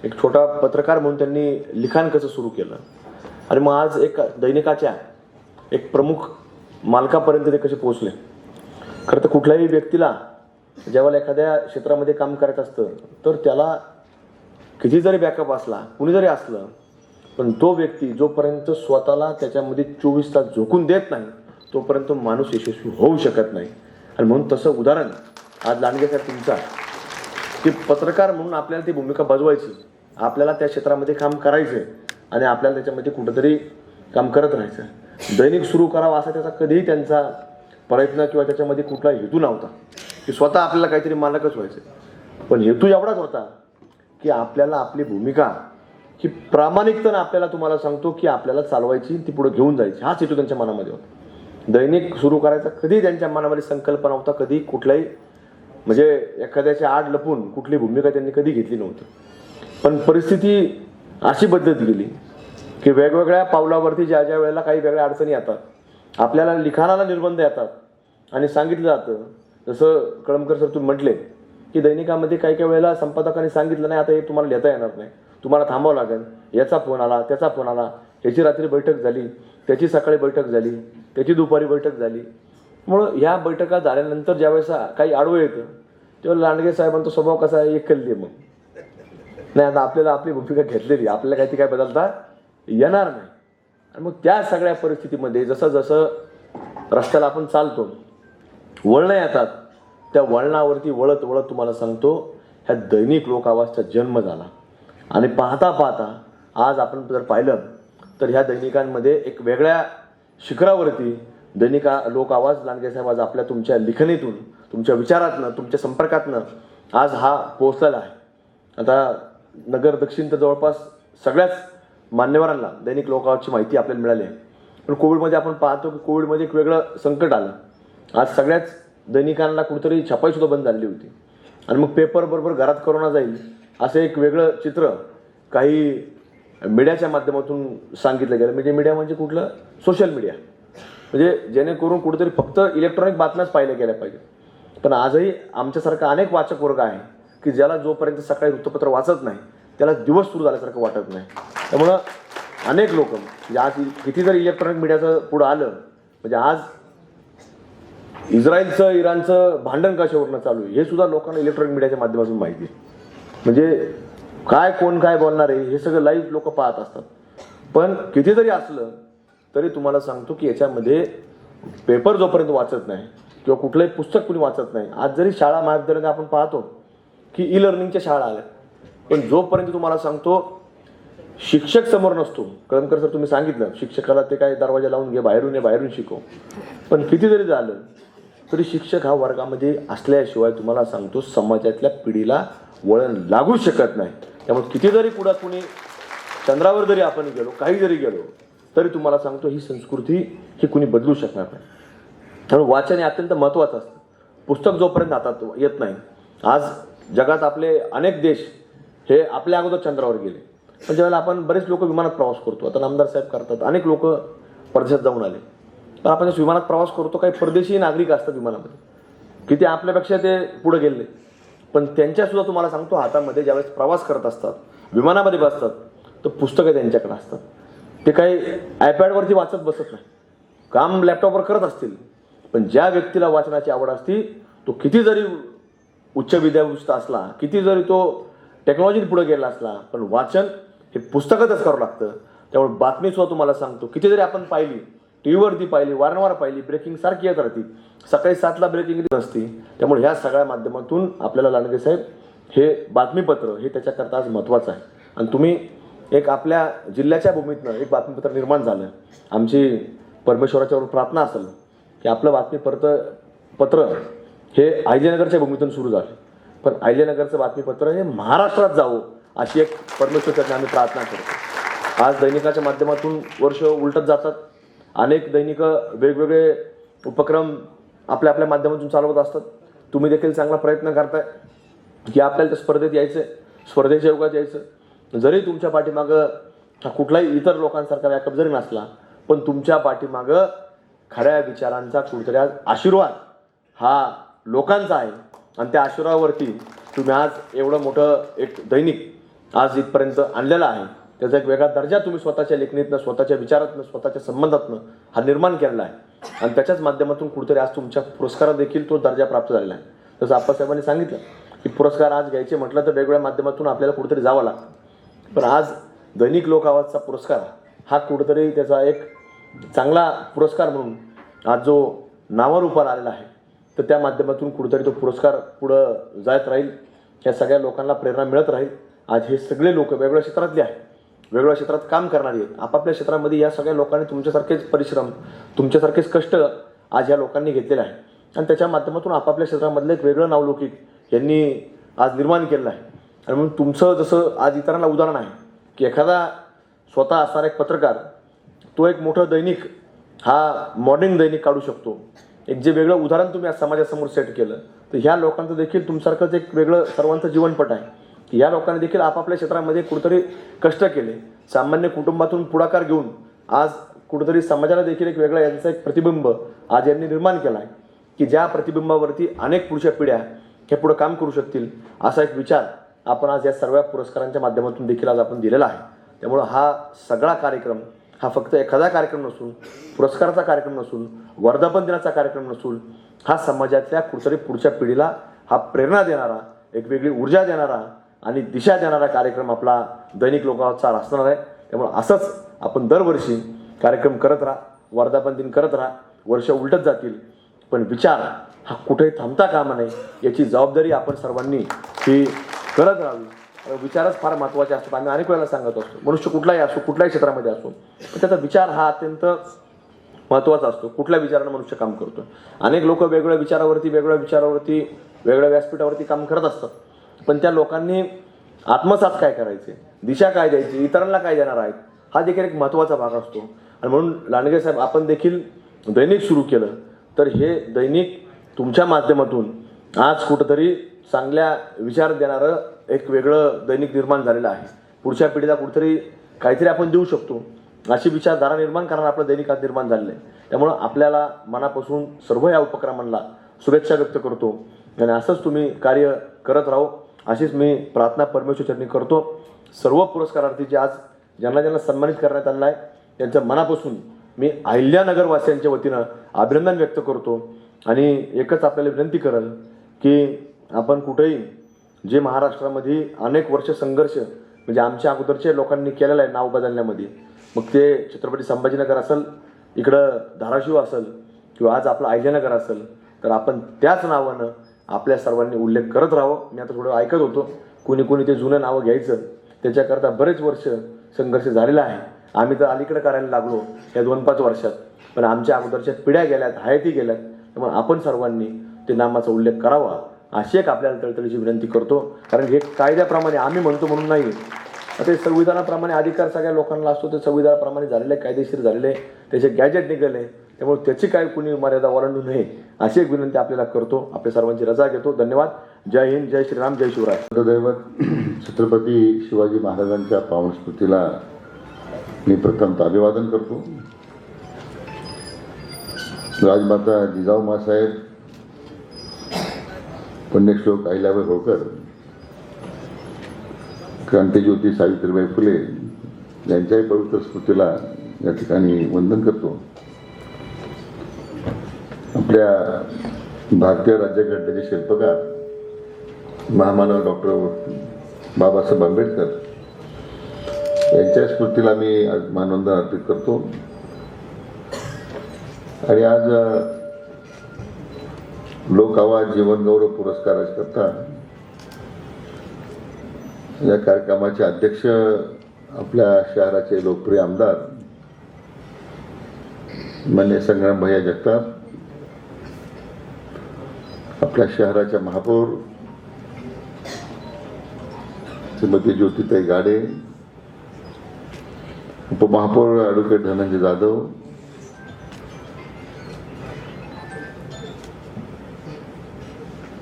एक छोटा पत्रकार म्हणून त्यांनी लिखाण कसं सुरू केलं आणि मग आज एक दैनिकाच्या एक प्रमुख मालकापर्यंत ते कसे पोहोचले. खरं तर कुठल्याही व्यक्तीला ज्यावेळेला एखाद्या क्षेत्रामध्ये काम करायचं असतं तर त्याला किती जरी बॅकअप असला, कुणी जरी असलं, पण तो व्यक्ती जोपर्यंत स्वतःला त्याच्यामध्ये 24 तास झोकून देत नाही तोपर्यंत माणूस यशस्वी होऊ शकत नाही. आणि म्हणून तसं उदाहरण आज लांडगे साहेब तुमचा, की पत्रकार म्हणून आपल्याला ती भूमिका बजवायची, आपल्याला त्या क्षेत्रामध्ये काम करायचं आणि आपल्याला त्याच्यामध्ये कुठंतरी काम करत राहायचं. दैनिक सुरू करावं असा त्याचा कधीही त्यांचा प्रयत्न किंवा त्याच्यामध्ये कुठला हेतू नव्हता की स्वतः आपल्याला काहीतरी मालकच व्हायचं, पण हेतू एवढाच होता की आपल्याला आपली भूमिका ही प्रामाणिकतेनं आपल्याला, तुम्हाला सांगतो की आपल्याला चालवायची, ती पुढे घेऊन जायची, हाच हेतू त्यांच्या मनामध्ये होता. दैनिक सुरू करायचा कधी त्यांच्या मनामध्ये संकल्पना होता, कधी कुठलाही म्हणजे एखाद्याच्या आड लपून कुठली भूमिका त्यांनी कधी घेतली नव्हती. पण परिस्थिती अशी बदलत गेली की वेगवेगळ्या पावलावरती ज्या ज्या वेळेला काही वेगळ्या अडचणी येतात, आपल्याला लिखाणाला निर्बंध येतात आणि सांगितलं जातं, जसं कळमकर सर तुम्ही म्हटले की दैनिकामध्ये काही काही वेळेला संपादकांनी सांगितलं नाही, आता हे तुम्हाला लिहिता येणार नाही, तुम्हाला थांबावं लागेल, याचा फोन आला, त्याचा फोन आला, याची रात्री बैठक झाली, त्याची सकाळी बैठक झाली, त्याची दुपारी बैठक झाली. मुळं ह्या बैठका झाल्यानंतर ज्यावेळेस काही आडवं येतं तेव्हा लांडगे साहेबांचा स्वभाव कसा आहे, एक कल्ली मग नाही, आता आपल्याला आपली भूमिका घेतलेली, आपल्याला काही ती काय बदलता येणार नाही. आणि मग त्या सगळ्या परिस्थितीमध्ये जसं जसं रस्त्याला आपण चालतो, वळणं येतात, त्या वळणावरती वळत वळत तुम्हाला सांगतो ह्या दैनिक लोक आवाजचा जन्म झाला. आणि पाहता पाहता आज आपण जर पाहिलं तर ह्या दैनिकांमध्ये एक वेगळ्या शिखरावरती दैनिका लोक आवाज लांडगे साहेब आज आपल्या तुमच्या लिखणीतून, तुमच्या विचारातनं, तुमच्या संपर्कातनं आज हा पोहोचलेला आहे. आता नगर दक्षिण तर जवळपास सगळ्याच मान्यवरांना दैनिक लोक आवाजची माहिती आपल्याला मिळाली आहे. पण कोविडमध्ये आपण पाहतो की कोविडमध्ये एक वेगळं संकट आलं. आज सगळ्याच दैनिकांना कुठेतरी छापाईसुद्धा बंद झालेली होती आणि मग पेपर बरोबर घरात करोना जाईल असं एक वेगळं चित्र काही मीडियाच्या माध्यमातून सांगितलं गेलं. म्हणजे मीडिया म्हणजे कुठलं, सोशल मीडिया, म्हणजे जेणेकरून कुठेतरी फक्त इलेक्ट्रॉनिक बातम्याच पाहिल्या गेल्या पाहिजे. पण आजही आमच्यासारखा अनेक वाचक वर्ग आहे की ज्याला जोपर्यंत सकाळी वृत्तपत्र वाचत नाही त्याला दिवस सुरू झाल्यासारखं वाटत नाही. त्यामुळं अनेक लोक म्हणजे आज किती जर इलेक्ट्रॉनिक मीडियाचं पुढं आलं, म्हणजे आज इस्रायलचं इराणचं भांडण कशावरनं चालू आहे हे सुद्धा लोकांना इलेक्ट्रॉनिक मीडियाच्या माध्यमातून माहिती आहे. म्हणजे काय कोण काय बोलणार आहे हे सगळं लाईव्ह लोक पाहत असतात. पण किती जरी असलं तरी तुम्हाला सांगतो की याच्यामध्ये पेपर जोपर्यंत वाचत नाही किंवा कुठलंही पुस्तक कुणी वाचत नाही, आज जरी शाळा महाविद्यालयात आपण पाहतो की ई लर्निंगच्या शाळा आल्या, पण जोपर्यंत तुम्हाला सांगतो शिक्षक समोर नसतो, कळमकर सर तुम्ही सांगितलं शिक्षकाला ते काय दरवाजा लावून घे, बाहेरून शिकव, पण किती जरी झालं तरी शिक्षक हा वर्गामध्ये असल्याशिवाय तुम्हाला सांगतो समाजातल्या पिढीला वळण लागू शकत नाही. त्यामुळे किती जरी पुढं कुणी चंद्रावर जरी आपण गेलो, काही जरी गेलो तरी तुम्हाला सांगतो ही संस्कृती ही कुणी बदलू शकणार नाही. त्यामुळे वाचन हे अत्यंत महत्त्वाचं असतं. पुस्तक जोपर्यंत हातात येत नाही, आज जगात आपले अनेक देश हे आपल्या अगोदर चंद्रावर गेले, पण ज्यावेळेला आपण बरेच लोक विमानात प्रवास करतो, आता नामदार साहेब करतात, अनेक लोक परदेशात जाऊन आले, तर आपण विमानात प्रवास करतो, काही परदेशी नागरिक असतात विमानामध्ये, किती आपल्यापेक्षा ते पुढे गेले, पण त्यांच्यासुद्धा तुम्हाला सांगतो हातामध्ये ज्यावेळेस प्रवास करत असतात, विमानामध्ये बसतात, तर पुस्तकं त्यांच्याकडे असतात. ते काही आयपॅडवरती वाचत बसत नाही, काम लॅपटॉपवर करत असतील, पण ज्या व्यक्तीला वाचनाची आवड असती तो किती जरी उच्च विद्याभूषित असला, किती जरी तो टेक्नॉलॉजीत पुढे गेला असला, पण वाचन हे पुस्तकातच करावं लागतं. त्यामुळे बातमीसुद्धा तुम्हाला सांगतो किती जरी आपण पाहिली, टी व्हीवरती पाहिली, वारंवार पाहिली, ब्रेकिंग सारखी येत राहते, सकाळी 7ला ब्रेकिंग असते. त्यामुळे ह्या सगळ्या माध्यमातून आपल्याला लांडगे साहेब हे बातमीपत्र हे त्याच्याकरता आज महत्त्वाचं आहे. आणि तुम्ही एक आपल्या जिल्ह्याच्या भूमीतनं एक बातमीपत्र निर्माण झालं, आमची परमेश्वराच्यावर प्रार्थना असेल की आपलं बातमीपत्र हे अहिल्यानगरच्या भूमीतून सुरू झालं, पण अहिल्यानगरचं बातमीपत्र हे महाराष्ट्रात जावं अशी एक परमेश्वराची आम्ही प्रार्थना करतो. आज दैनिकाच्या माध्यमातून वर्ष उलटत जातात, अनेक दैनिकं वेगवेगळे उपक्रम आपल्या आपल्या माध्यमातून चालवत असतात. तुम्ही देखील चांगला प्रयत्न करताय की आपल्याला त्या स्पर्धेत यायचं, स्पर्धेच्या युगात यायचं. जरी तुमच्या पाठीमागं कुठलाही इतर लोकांसारखा बॅकअप जरी नसला, पण तुमच्या पाठीमागं खऱ्या विचारांचा कुठेतरी आज आशीर्वाद हा लोकांचा आहे, आणि त्या आशीर्वादावरती तुम्ही आज एवढं मोठं एक दैनिक आज इथपर्यंत आणलेलं आहे. त्याचा एक वेगळा दर्जा तुम्ही स्वतःच्या लेखणीतनं, स्वतःच्या विचारातनं, स्वतःच्या संबंधातनं हा निर्माण केलेला आहे, आणि त्याच्याच माध्यमातून कुठेतरी आज तुमच्या पुरस्कारात देखील तो दर्जा प्राप्त झालेला आहे. जसं आप्पासाहेबांनी सांगितलं की पुरस्कार आज घ्यायचे म्हटलं तर वेगवेगळ्या माध्यमातून आपल्याला कुठेतरी जावं लागतं, पण आज दैनिक लोक आवाजचा पुरस्कार हा कुठेतरी त्याचा एक चांगला पुरस्कार म्हणून आज जो नावारूपाला आलेला आहे, तर त्या माध्यमातून कुठेतरी तो पुरस्कार पुढं जात राहील, या सगळ्या लोकांना प्रेरणा मिळत राहील. आज हे सगळे लोक वेगवेगळ्या क्षेत्रातले आहेत, वेगवेगळ्या क्षेत्रात काम करणारी आहेत, आपापल्या क्षेत्रामध्ये या सगळ्या लोकांनी तुमच्यासारखेच परिश्रम, तुमच्यासारखेच कष्ट आज या लोकांनी घेतलेले आहे, आणि त्याच्या माध्यमातून आपापल्या क्षेत्रामधलं एक वेगळं नावलौकिक यांनी आज निर्माण केलेलं आहे. आणि म्हणून तुमचं जसं आज इतरांना उदाहरण आहे की एखादा स्वतः असणारा एक पत्रकार तो एक मोठं दैनिक हा मॉर्निंग दैनिक काढू शकतो, एक जे वेगळं उदाहरण तुम्ही आज समाजासमोर सेट केलं, तर ह्या लोकांचं देखील तुमच्यासारखंच एक वेगळं सर्वांचं जीवनपट आहे की या लोकांनी देखील आपापल्या क्षेत्रामध्ये कुठेतरी कष्ट केले, सामान्य कुटुंबातून पुढाकार घेऊन आज कुठेतरी समाजाला देखील एक वेगळा यांचा एक प्रतिबिंब आज यांनी निर्माण केला आहे की ज्या प्रतिबिंबावरती अनेक पुढच्या पिढ्या हे पुढं काम करू शकतील, असा एक विचार आपण आज या सर्व पुरस्कारांच्या माध्यमातून देखील आज आपण दिलेला आहे. त्यामुळं हा सगळा कार्यक्रम हा फक्त एखादा कार्यक्रम नसून, पुरस्काराचा कार्यक्रम नसून, वर्धापन दिनाचा कार्यक्रम नसून, हा समाजातल्या कुठेतरी पुढच्या पिढीला हा प्रेरणा देणारा, एक वेगळी ऊर्जा देणारा आणि दिशा देणारा कार्यक्रम आपला दैनिक लोकांचा असणार आहे. त्यामुळे असंच आपण दरवर्षी कार्यक्रम करत राहा, वर्धापन दिन करत राहा, वर्ष उलटत जातील, पण विचार हा कुठेही थांबता कामा नये याची जबाबदारी आपण सर्वांनी ही करत राहावी. विचारच फार महत्त्वाचे असतात. आम्ही अनेक वेळेला सांगत असतो, मनुष्य कुठलाही असो, कुठल्याही क्षेत्रामध्ये असो, पण त्याचा विचार हा अत्यंत महत्त्वाचा असतो. कुठल्या विचारानं मनुष्य काम करतो. अनेक लोक वेगवेगळ्या विचारावरती वेगळ्या व्यासपीठावरती काम करत असतात, पण त्या लोकांनी आत्मसात काय करायचे, दिशा काय द्यायची, इतरांना काय देणार आहेत, हा देखील एक महत्त्वाचा भाग असतो. आणि म्हणून लांडगे साहेब आपण देखील दैनिक सुरू केलं, तर हे दैनिक तुमच्या माध्यमातून आज कुठंतरी चांगल्या विचार देणारं एक वेगळं दैनिक निर्माण झालेलं आहे. पुढच्या पिढीला कुठेतरी काहीतरी आपण देऊ शकतो अशी विचारधारा निर्माण करणारं आपलं दैनिक आज निर्माण झालेलं आहे. त्यामुळं आपल्याला मनापासून सर्व या उपक्रमांना शुभेच्छा व्यक्त करतो, आणि असंच तुम्ही कार्य करत राहो. अशीच मी प्रार्थना परमेश्वर चरणी करतो. सर्व पुरस्कारार्थी जे आज ज्यांना ज्यांना सन्मानित करण्यात आलं आहे त्यांच्या मनापासून मी अहिल्यानगरवासियांच्या वतीनं अभिनंदन व्यक्त करतो. आणि एकच आपल्याला विनंती करेल की आपण कुठेही जे महाराष्ट्रामध्ये अनेक वर्ष संघर्ष म्हणजे आमच्या अगोदरच्या लोकांनी केलेला आहे नाव बदलण्यामध्ये, मग ते छत्रपती संभाजीनगर असेल, इकडं धाराशिव असेल किंवा आज आपलं अहिल्यानगर असेल, तर आपण त्याच नावानं आपल्या सर्वांनी उल्लेख करत राहावं. मी आता थोडं ऐकत होतो कोणी ते जुनं नावं घ्यायचं, त्याच्याकरता बरेच वर्ष संघर्ष झालेला आहे. आम्ही तर अलीकडे करायला लागलो या 2-5 वर्षात, पण आमच्या अगोदरच्या पिढ्या गेल्यात, हयाती गेल्यात. त्यामुळे आपण सर्वांनी ते नामाचा उल्लेख करावा अशी एक आपल्याला तळतळीची विनंती करतो. कारण हे कायद्याप्रमाणे आम्ही म्हणतो म्हणून नाही, ते संविधानाप्रमाणे अधिकार सगळ्या लोकांना असतो, ते संविधानाप्रमाणे झालेले आहे, कायदेशीर झालेले आहे, त्याचे गॅजेट निघाले, त्यामुळे त्याची काय कुणी मर्यादा ओलांडू नये अशी एक विनंती आपल्याला करतो. आपल्या सर्वांची रजा घेतो. धन्यवाद. जय हिंद, जय श्रीराम, जय शिवराय. दैवत छत्रपती शिवाजी महाराजांच्या पावन स्मृतीला मी प्रथमतः अभिवादन करतो. राजमाता जिजाऊ माँसाहेब, पुण्यश्लोक अहिल्याबाई होळकर, क्रांतिज्योती सावित्रीबाई फुले यांच्याही पवित्र स्मृतीला या ठिकाणी वंदन करतो. आपल्या भारतीय राज्यघटनेचे शिल्पकार महामानव डॉक्टर बाबासाहेब आंबेडकर यांच्या स्मृतीला मी आज मानवंदन अर्पित करतो. आणि आज लोक आवाज जीवनगौरव पुरस्काराकरता या कार्यक्रमाचे अध्यक्ष आपल्या शहराचे लोकप्रिय आमदार माननीय संग्राम भैया जगताप, आपल्या शहराच्या महापौर श्रीमती ज्योतिताई गाडे, उपमहापौर ॲडव्होकेट धनंजय जाधव,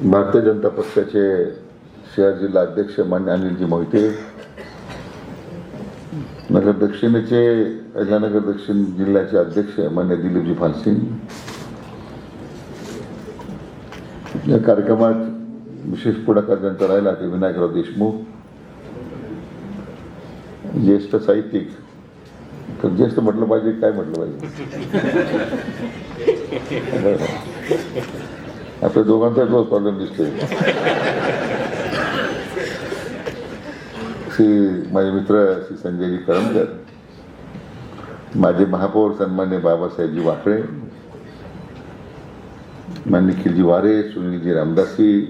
भारतीय जनता पक्षाचे शहर जिल्हा अध्यक्ष मान्य अनिलजी मोहिते, नगर दक्षिणेचे अहिल्यानगर दक्षिण जिल्ह्याचे अध्यक्ष मान्य दिलीपजी फालसिंग, या कार्यक्रमात विशेष पुढाकार ज्यांचा राहिला ते विनायकराव देशमुख, ज्येष्ठ साहित्यिक, तर ज्येष्ठ म्हटलं पाहिजे काय म्हटलं पाहिजे, आपल्या दोघांचा तोच प्रॉब्लेम दिसतोय. श्री माझे मित्र श्री संजयजी करमकर, माझे महापौर सन्मान्य बाबासाहेबजी वाकळे, मान्य निखिलजी वारे, सुनीलजी रामदासी,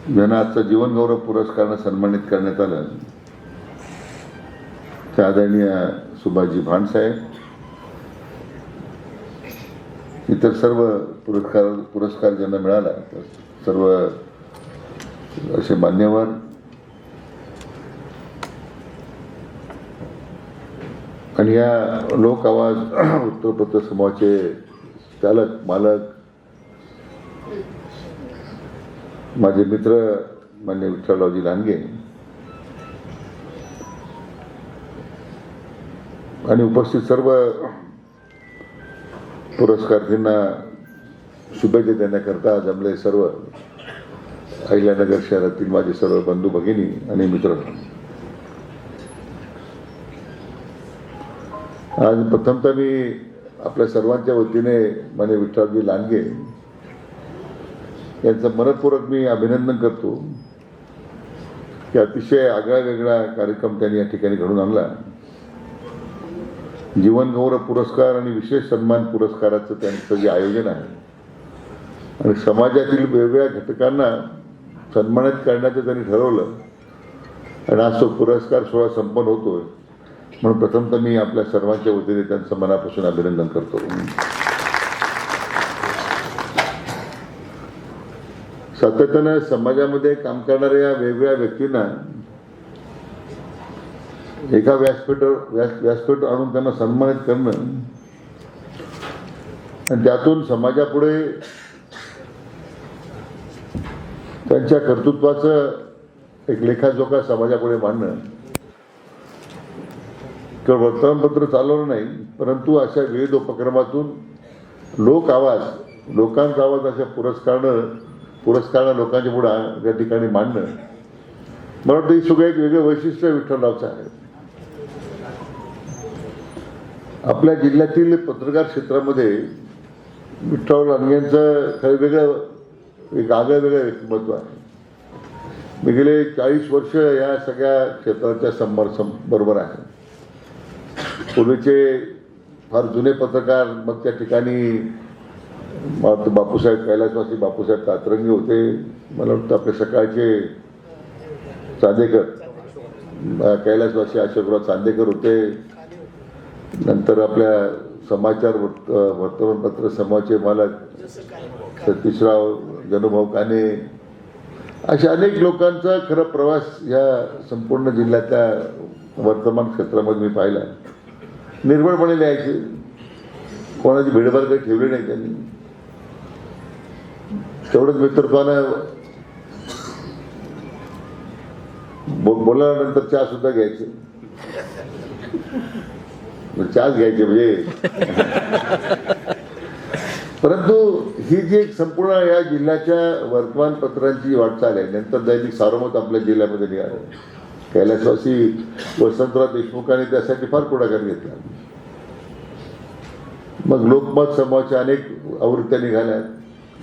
ज्यांना आजचा जीवनगौरव पुरस्कारानं सन्मानित करण्यात आलं ते आदरणीय सुभाषजी भांडसाहेब, इतर सर्व पुरस्कार ज्यांना मिळाला सर्व असे मान्यवर, आणि या लोक आवाज वृत्तपत्र समूहाचे चालक मालक, माझे मित्र मान्य विठ्ठलरावजी लांडगे आणि उपस्थित सर्व पुरस्कारार्थींना शुभेच्छा देण्याकरता जमले सर्व अहिल्यानगर शहरातील माझे सर्व बंधू भगिनी आणि मित्र, आज प्रथमतः मी आपल्या सर्वांच्या वतीने मान्य विठ्ठलजी लांडगे यांचं मनपूर्वक मी अभिनंदन करतो की अतिशय आगळा वेगळा कार्यक्रम त्यांनी या ठिकाणी घडून आणला. जीवनगौरव पुरस्कार आणि विशेष सन्मान पुरस्काराचं त्यांचं जे आयोजन आहे आणि समाजातील वेगवेगळ्या घटकांना सन्मानित करण्याचं त्यांनी ठरवलं आणि आज तो पुरस्कार सोहळा संपन्न होतोय, म्हणून प्रथमतः मी आपल्या सर्वांच्या वतीने त्यांचं मनापासून अभिनंदन करतो. सातत्यानं समाजामध्ये काम करणाऱ्या या वेगवेगळ्या व्यक्तींना एका व्यासपीठ आणून त्यांना सन्मानित करणं आणि त्यातून समाजापुढे त्यांच्या कर्तृत्वाचं एक लेखाजोखा समाजापुढे मांडणं, केवळ वर्तमानपत्र चालवलं नाही, परंतु अशा विविध उपक्रमातून लोक आवाज लोकांचा आवाज अशा पुरस्कारानं लोकांच्या पुढे त्या ठिकाणी मांडणं, मला वाटतं ही सगळं एक वेगळं वैशिष्ट्य विठ्ठलरावचं आहे. आपल्या जिल्ह्यातील पत्रकार क्षेत्रामध्ये विठ्ठलराव लांडगेंचं खरं वेगळं एक आगळं वेगळं व्यक्तिमत्व आहे. मी गेले 40 वर्ष या सगळ्या क्षेत्राच्या बरोबर आहे. पूर्वीचे फार जुने पत्रकार, मग त्या ठिकाणी मला वाटतं बापूसाहेब कैलासवासी बापूसाहेब कातरंगी होते, मला वाटतं आपले सकाळचे चांदेकर कैलासवासी अशोकराव चांदेकर होते, नंतर आपल्या समाचार वर्तमानपत्र समूहाचे मालक सतीशराव जनुभाऊ काने, अशा अनेक लोकांचा खरा प्रवास या संपूर्ण जिल्ह्यातल्या वर्तमान क्षेत्रामध्ये मी पाहिला. निर्भयपणे लिहायचे, कोणाची भेडभाड काही ठेवली नाही त्यांनी. तेवढंच मित्रत्वानं बोलल्यानंतर चहा सुद्धा घ्यायचे, चहाच घ्यायचे म्हणजे. परंतु ही जी एक संपूर्ण या जिल्ह्याच्या वर्तमानपत्रांची वाटचाल आहे, नंतर दैनिक सार्वमत आपल्या जिल्ह्यामध्ये निघालं. कैलासवासी वसंतराव देशमुखांनी त्यासाठी फार पुढाकार घेतला. मग लोकमत समूहाच्या अनेक आवृत्त्या निघाल्यात,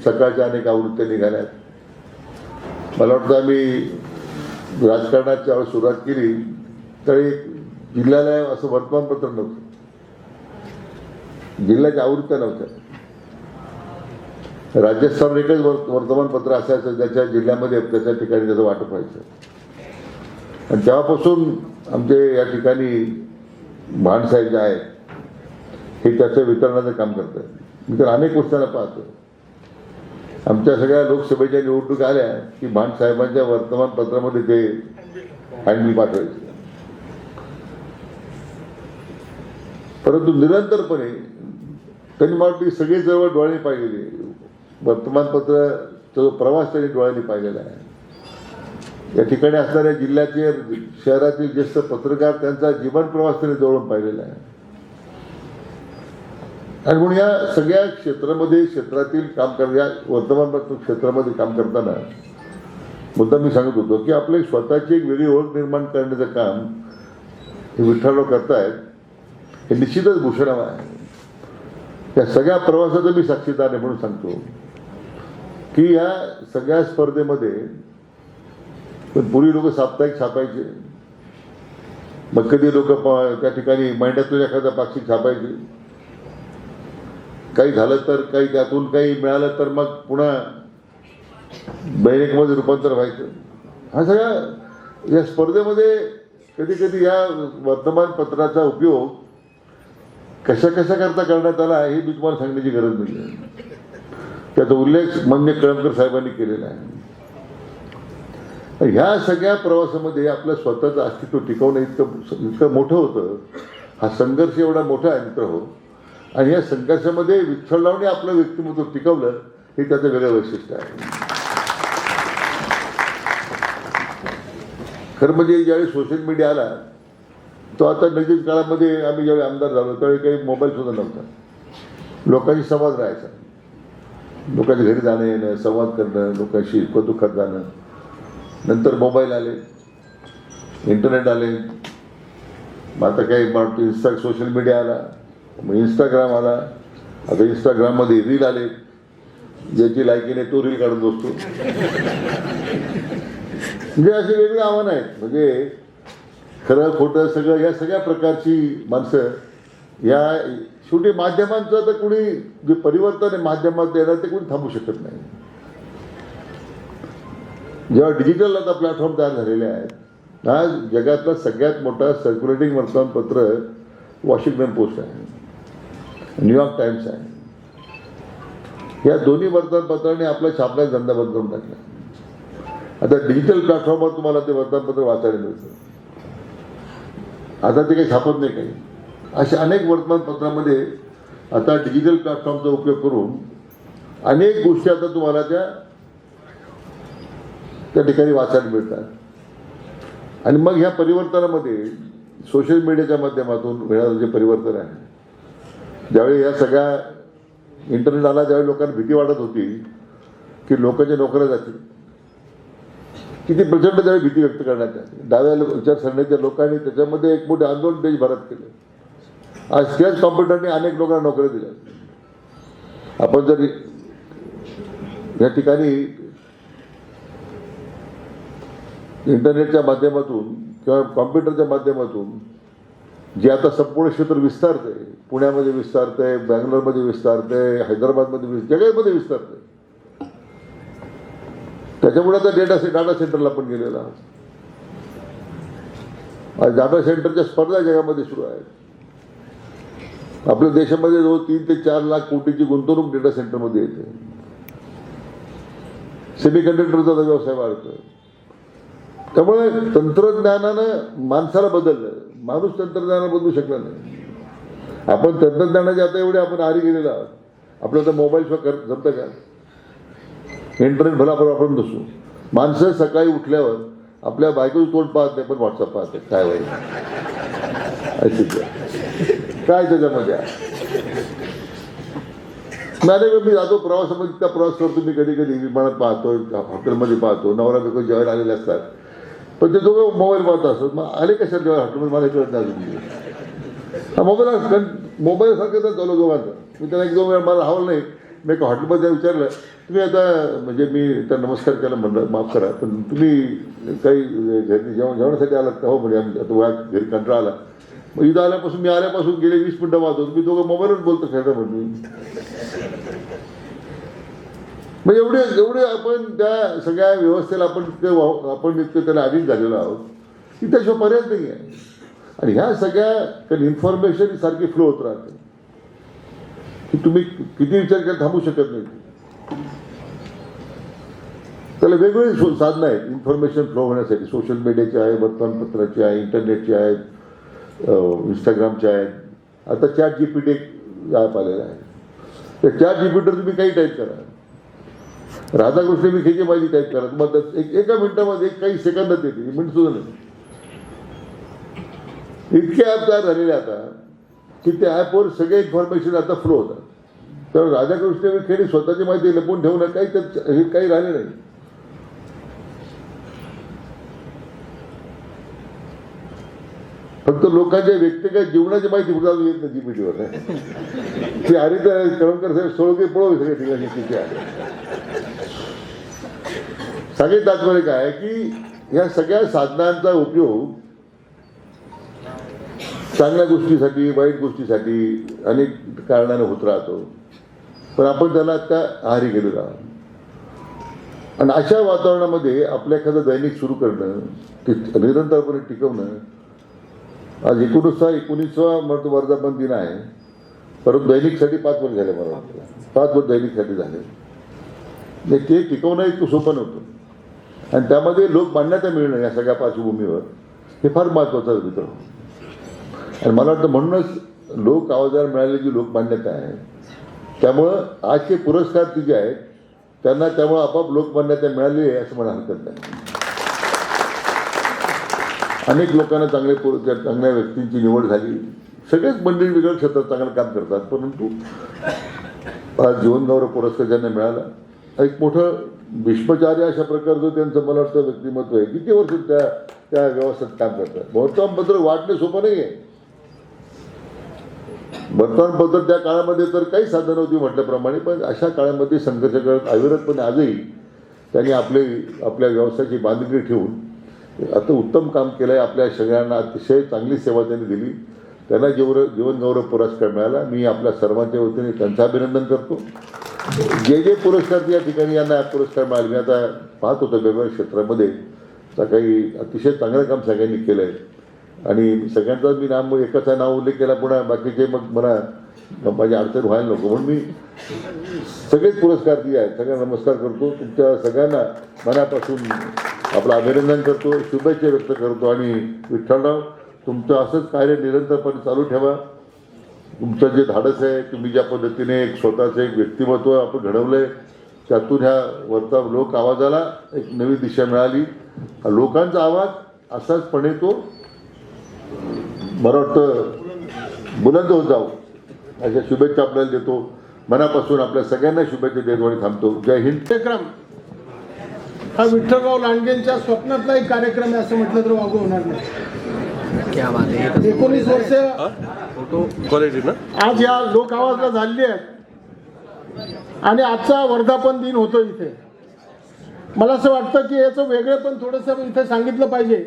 सकाळच्या अनेक आवृत्त्या निघाल्यात. मला वाटतं आम्ही राजकारणात ज्यावेळेस सुरुवात केली त्यावेळी जिल्ह्याला असं वर्तमानपत्र नव्हतं, जिल्ह्याच्या आवृत्त्या नव्हत्या. राज्यस्तरावर एकच वर्तमानपत्र असायचं ज्याच्या जिल्ह्यामध्ये त्याच्या ठिकाणी त्याचं वाटप व्हायचं. आणि तेव्हापासून आमचे या ठिकाणी भाणसाहेब जे आहेत हे त्याचं वितरणाचं काम करतात. मी तर अनेक गोष्टींना पाहतो. आमच्या सगळ्या लोकसभेच्या निवडणुका आल्या की भाणसाहेबांच्या वर्तमानपत्रामध्ये ते हँडबिल पाठवायचे. परंतु निरंतरपणे त्यांनी मला वाटतं सगळी जवळ डोळ्यांनी पाहिलेली वर्तमानपत्राचा जो प्रवास त्यांनी डोळ्यांनी पाहिलेला आहे. या ठिकाणी असणाऱ्या जिल्ह्याचे शहरातील ज्येष्ठ पत्रकार त्यांचा जीवन प्रवास त्यांनी जवळून पाहिलेला आहे. आणि म्हणून या सगळ्या क्षेत्रातील काम या वर्तमानपत्र क्षेत्रामध्ये काम करताना मुद्दा मी सांगत होतो की आपले स्वतःची एक वेगळी ओळख निर्माण करण्याचं काम हे विठ्ठलराव करतायत, हे निश्चितच भूषणावं आहे. या सगळ्या प्रवासाचं मी साक्षीदार आहे म्हणून सांगतो की या सगळ्या स्पर्धेमध्ये पण पूर्वी लोक साप्ताहिक छापायचे, मग कधी लोक त्या ठिकाणी महिन्यातून एखादा पाक्षिक छापायचे, काही झालं तर काही त्यातून काही मिळालं तर मग पुन्हा दैनिकमध्ये रूपांतर व्हायचं. हा सगळा या स्पर्धेमध्ये कधी कधी या वर्तमानपत्राचा उपयोग कशा करता करण्यात आला हे मी तुम्हाला सांगण्याची गरज नाही. त्याचा उल्लेख माननीय कळमकर साहेबांनी केलेला आहे. ह्या सगळ्या प्रवासामध्ये आपलं स्वतःचं अस्तित्व टिकवणं इतकं मोठं होतं. हा संघर्ष एवढा मोठा आहे मित्र हो. आणि या संघर्षामध्ये विठ्ठलरावने आपलं व्यक्तिमत्व टिकवलं हे त्याचं वेगळं वैशिष्ट्य आहे. खरं म्हणजे ज्यावेळी सोशल मीडिया आला तो आता नजीक काळामध्ये आम्ही ज्यावेळी आमदार झालो त्यावेळी काही मोबाईल सुद्धा नव्हता. लोकांशी संवाद राहायचा, लोकांच्या घरी जाणं येणं, संवाद करणं, लोकांशी दुःखात जाणं. नंतर मोबाईल आले, इंटरनेट आले, मग आता काही सोशल मीडिया आला, मग इंस्टाग्राम आला. आता इंस्टाग्राममध्ये रील आले, ज्याची लायकीने तो रील काढून बसतो. म्हणजे असे वेगळे आव्हानं आहेत. म्हणजे खरं खोटं सगळं या सगळ्या प्रकारची माणसं या शेवटी माध्यमांचं तर कुणी जे परिवर्तन आहे माध्यमात येणार ते कोणी थांबू शकत नाही. जेव्हा डिजिटल आता प्लॅटफॉर्म तयार झालेले आहेत, आज जगातला सगळ्यात मोठा सर्क्युलेटिंग वर्तमानपत्र वॉशिंग्टन पोस्ट आहे, न्यूयॉर्क टाइम्स आहे. या दोन्ही वर्तमानपत्रांनी आपला छापण्याचा धंदा बंद करून टाकला. आता डिजिटल प्लॅटफॉर्मवर तुम्हाला ते वर्तमानपत्र वाचायला मिळतं. आता ते काही छापत नाही काही. अशा अनेक वर्तमानपत्रामध्ये आता डिजिटल प्लॅटफॉर्मचा उपयोग करून अनेक गोष्टी आता तुम्हाला त्या ठिकाणी वाचायला मिळतात. आणि मग ह्या परिवर्तनामध्ये सोशल मीडियाच्या माध्यमातून मिळणारं जे परिवर्तन आहे, ज्यावेळी या सगळ्या इंटरनेट आला त्यावेळी लोकांना भीती वाटत होती की लोकांच्या नोकऱ्या जातील. किती प्रचंड त्यावेळी भीती व्यक्त करण्यात आली. डाव्या विचारसरणीच्या लोकांनी त्याच्यामध्ये एक मोठे आंदोलन देशभरात केले. आज त्याच कॉम्प्युटरने अनेक लोकांना नोकऱ्या दिल्या. आपण जर या ठिकाणी इंटरनेटच्या माध्यमातून किंवा कॉम्प्युटरच्या माध्यमातून जे आता संपूर्ण क्षेत्र विस्तारते, पुण्यामध्ये विस्तारते, बँगलोरमध्ये विस्तारते, हैदराबादमध्ये जगामध्ये विस्तारते, त्याच्यामुळे आता डाटा सेंटरला पण गेलेला आहोत. आज डाटा सेंटरच्या स्पर्धा जगामध्ये सुरू आहेत. आपल्या देशामध्ये जवळ 3 ते 4 लाख कोटीची गुंतवणूक डेटा सेंटरमध्ये येते. सेमीकंडक्टरचा व्यवसाय वाढतो. त्यामुळे तंत्रज्ञानानं माणसाला बदललं. माणूस तंत्रज्ञानाला बदलू शकला नाही. आपण तंत्रज्ञानाच्या आता एवढे आपण आरी गेलेलो आहोत. आपल्याला तर मोबाईलशिवाय जमतं का? इंटरनेट भला आपण नसू. माणसं सकाळी उठल्यावर आपल्या बायकोचं तोंड पाहत नाही, पण व्हॉट्सअप पाहते. काय वाईट काय त्याच्यामध्ये मी जातो प्रवासामध्ये, त्या प्रवास करतो मी, कधी कधी विमानात पाहतो, हॉटेलमध्ये पाहतो, नवरा बायको जेवायला आलेले असतात, पण ते दोघं मोबाईल पाहत असतात. मग आले कशा जेवायला हॉटेलमध्ये मला कळत नाही अजून. मोबाईल सारखं तर चालू दोघांचं. मी त्यांना 1-2 वेळा मला हवं नाही. मी एका हॉटेलमध्ये विचारलं, तुम्ही आता म्हणजे मी त्या नमस्कार केला, म्हणलं माफ करा पण तुम्ही काही घरी जेवणासाठी आलात का? हो म्हणजे आता वया घरी कंटाळा आला. मग इथं आल्यापासून मी आल्यापासून गेले 20 मिनिटं वाहतो, तुम्ही दोघं मोबाईलवर बोलतो खेळता म्हणून. मग एवढे आपण त्या सगळ्या व्यवस्थेला आपण इतकं त्याला अधीन झालेलो आहोत की त्याशिवाय पर्याय नाही आहे. आणि ह्या सगळ्या इन्फॉर्मेशन सारखी फ्लो होत राहते की तुम्ही किती विचार केला थांबू शकत नाही. त्याला वेगवेगळी साधनं आहेत इन्फॉर्मेशन फ्लो होण्यासाठी. सोशल मीडियाची आहे, वर्तमानपत्राची आहे, इंटरनेटची आहेत, इंस्टाग्रामचे आहेत. आता ChatGPT एक ॲप आलेला आहे. त्या ChatGPTवर तुम्ही काही टाईप करा, राधाकृष्ण विखेची माहिती टाईप करा, मग एका मिनिटामध्ये काही सेकंदात येते, मिनिट सुद्धा नाही. इतके ॲप तयार झालेले आता की त्या ॲपवर सगळे इन्फॉर्मेशन आता फ्लो होतात. तर राधाकृष्ण विखेने स्वतःची माहिती लपवून ठेवणं काही राहिले नाही. फक्त लोकांच्या व्यक्तिगत जीवनाची माहिती कुठं येत नाही जीपीटीवर. ती हरिता कळमकर साहेब सोळके पळव सगळ्या ठिकाणी तिथे आहे. सगळे तात्पर्य काय की या सगळ्या साधनांचा उपयोग चांगल्या गोष्टीसाठी, वाईट गोष्टीसाठी अनेक कारणाने होत राहतो. पण आपण त्याला आता आहारी गेलेलो आहोत. आणि अशा वातावरणामध्ये आपल्या एखादं दैनिक सुरू करणं, ते निरंतरपणे टिकवणं. आज 19वा वर्धापन दिन आहे, परंतु दैनिकसाठी 5 वर्ष झाले. मला वाटतं 5 वर्ष दैनिकसाठी झाले. ते टिकवणं इतकं सोपं नव्हतं. आणि त्यामध्ये लोकमान्यता मिळणं या सगळ्या पार्श्वभूमीवर हे फार महत्त्वाचं मित्र. आणि मला वाटतं म्हणूनच लोक आवाजाला मिळालेली जी लोकमान्यता आहे, त्यामुळं आजचे पुरस्कार ती जे आहेत त्यांना त्यामुळं आपोआप लोकमान्यता मिळाली आहे असं मला हरकत नाही. अनेक लोकांना चांगल्या व्यक्तींची निवड झाली. सगळेच मंडळी वेगळ्या क्षेत्रात चांगलं काम करतात, परंतु आज जीवनगौरव पुरस्कार ज्यांना मिळाला, एक मोठं भीष्माचार्य अशा प्रकारचं त्यांचं मला वाटतं व्यक्तिमत्व आहे. किती वर्ष त्या व्यवस्थेत काम करतात. वर्तमानपत्र वाटणे सोपं नाही आहे. वर्तमानपत्र त्या काळामध्ये तर काही साधनं नव्हती म्हटल्याप्रमाणे, पण अशा काळामध्ये संघर्ष करत अविरतपणे आजही त्यांनी आपल्या व्यवसायाची बांधिलकी ठेवून आता उत्तम काम केलं आहे. आपल्या सगळ्यांना अतिशय चांगली सेवा त्यांनी दिली. त्यांना जीवनगौरव पुरस्कार मिळाला. मी आपल्या सर्वांच्या वतीने त्यांचं अभिनंदन करतो. जे पुरस्कार या ठिकाणी यांना पुरस्कार मिळाले, मी आता पाहत होतो वेगवेगळ्या क्षेत्रामध्ये तर काही अतिशय चांगलं काम सगळ्यांनी केलं आहे. आणि सगळ्यांचा मी एकाचा नाव उल्लेख केला, पुन्हा बाकीचे मग मला माझी अडचण व्हायला नको म्हणून मी सगळेच पुरस्कार दिले आहेत. सगळ्यांना नमस्कार करतो. तुमच्या सगळ्यांना मनापासून आपलं अभिनंदन करतो, शुभेच्छा व्यक्त करतो. आणि विठ्ठलराव, तुमचं असंच कार्य निरंतरपणे चालू ठेवा. तुमचं जे धाडस आहे, तुम्ही ज्या पद्धतीने एक स्वतःचं एक व्यक्तिमत्व आपण घडवलं आहे, त्यातून ह्या लोक आवाजाला एक नवी दिशा मिळाली. लोकांचा आवाज असाचपणे तो मला वाटतं बुलंद होत जाऊ अशा शुभेच्छा आपल्याला देतो. मनापासून आपल्या सगळ्यांना शुभेच्छा देतो आणि थांबतो. जय हिंद. कार्यक्रम हा विठ्ठलराव लांडगेंच्या स्वप्नातला एक कार्यक्रम आहे असं म्हटलं तर वागू होणार नाही. 19 वर्ष आज या लोक आवाजला झालेली आहेत आणि आजचा वर्धापन दिन होतो इथे. मला असं वाटतं की याचं वेगळं पण थोडंसं इथे सांगितलं पाहिजे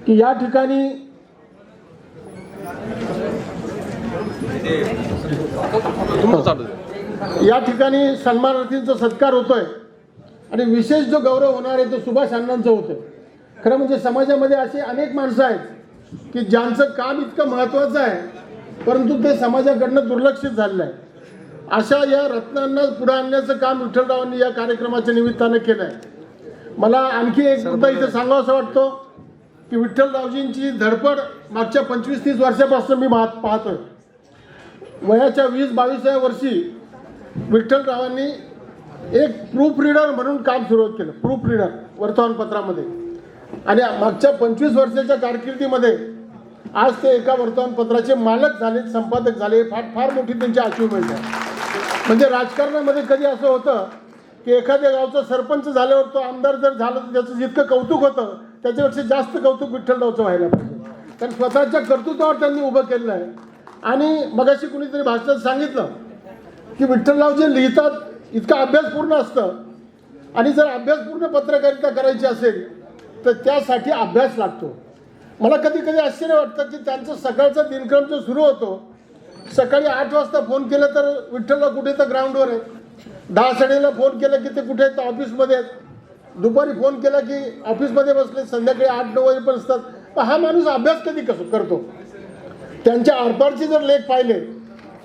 की या ठिकाणी सन्मानार्थींचा सत्कार होतोय आणि विशेष जो गौरव होणार आहे तो सुभाष अण्णांचा होतोय. खरं म्हणजे समाजामध्ये असे अनेक माणसं आहेत की ज्यांचं काम इतकं महत्त्वाचं आहे परंतु ते समाजाकडनं दुर्लक्षित झालेलं आहे. अशा या रत्नांना पुढे आणण्याचं काम विठ्ठलरावांनी या कार्यक्रमाच्या निमित्तानं केलं आहे. मला आणखी एक मुद्दा इथे सांगावासा वाटतो की विठ्ठलरावजींची धडपड मागच्या 25-30 वर्षापासून मी पाहतोय. वयाच्या 20-22व्या वर्षी विठ्ठलरावांनी एक प्रूफ रीडर म्हणून काम सुरू केलं. प्रूफ रीडर वर्तमानपत्रामध्ये आणि मागच्या 25 वर्षाच्या कारकिर्दीमध्ये आज ते एका वर्तमानपत्राचे मालक झाले, संपादक झाले. फार मोठी त्यांची अचिव्हमेंट आहे. म्हणजे राजकारणामध्ये कधी असं होतं की एखाद्या गावचा सरपंच झाल्यावर तो आमदार जर झाला तर त्याचं जितकं कौतुक होतं त्याच्यापेक्षा जास्त कौतुक विठ्ठलरावचं व्हायला पाहिजे. कारण स्वतःच्या कर्तृत्वावर त्यांनी उभं केलेलं आहे. आणि मगाशी कुणीतरी भाषणात सांगितलं की विठ्ठलराव जे लिहितात इतका अभ्यासपूर्ण असतं आणि जर अभ्यासपूर्ण पत्रकारिता करायची असेल तर त्यासाठी अभ्यास लागतो. मला कधी कधी आश्चर्य वाटतं की त्यांचं सकाळचा दिनक्रम जो सुरू होतो सकाळी 8 वाजता फोन केला तर विठ्ठलराव कुठे तर ग्राउंडवर आहेत. 10:30 फोन केला की ते कुठे तर ऑफिसमध्ये आहेत. दुपारी फोन केला की ऑफिसमध्ये बसले. संध्याकाळी 8-9 वाजेपर्यंत असतात. पण हा माणूस अभ्यास कधी करतो. त्यांच्या आरपारचे जर लेख पाहिले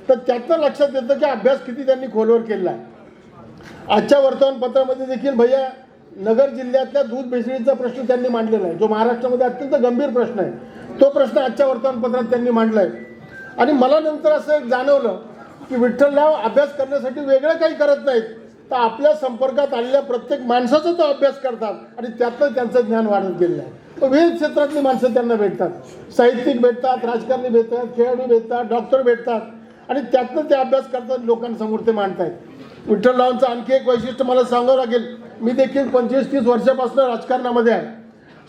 तर त्यातनं लक्षात येतं की अभ्यास किती त्यांनी खोलवर केला आहे. आजच्या वर्तमानपत्रामध्ये देखील भैया नगर जिल्ह्यातल्या दूध भेसळीचा प्रश्न त्यांनी मांडलेला आहे जो महाराष्ट्रामध्ये अत्यंत गंभीर प्रश्न आहे. तो प्रश्न आजच्या वर्तमानपत्रात त्यांनी मांडला आहे. आणि मला नंतर असं एक जाणवलं की विठ्ठलराव अभ्यास करण्यासाठी वेगळं काही करत नाहीत तर आपल्या संपर्कात आलेल्या प्रत्येक माणसाचा तो अभ्यास करतात आणि त्यातनं त्यांचं ज्ञान वाढत गेलेलं आहे. विविध क्षेत्रातली माणसं त्यांना भेटतात. साहित्यिक भेटतात, राजकारणी भेटतात, खेळाडू भेटतात, डॉक्टर भेटतात आणि त्यातनं ते अभ्यास करतात, लोकांसमोर ते मांडतायत. विठ्ठलरावांचं आणखी एक वैशिष्ट्य मला सांगावं लागेल. मी देखील 25-30 वर्षापासून राजकारणामध्ये आहे.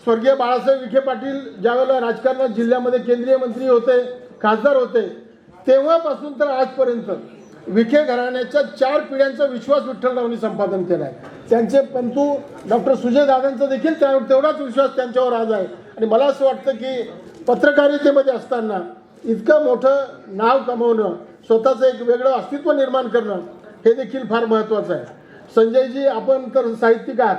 स्वर्गीय बाळासाहेब विखे पाटील ज्यावेळेला राजकारणात जिल्ह्यामध्ये केंद्रीय मंत्री होते, खासदार होते, तेव्हापासून तर आजपर्यंत विखे घराण्याच्या 4 पिढ्यांचा विश्वास विठ्ठलरावांनी संपादन केला आहे. त्यांचे पंतू डॉक्टर सुजय दादांचा देखील तेवढाच विश्वास त्यांच्यावर आज आहे. आणि मला असं वाटतं की पत्रकारितेमध्ये असताना इतकं मोठं नाव कमवणं, स्वतःचं एक वेगळं अस्तित्व निर्माण करणं हे देखील फार महत्त्वाचं आहे. संजयजी, आपण तर साहित्यिक आहात.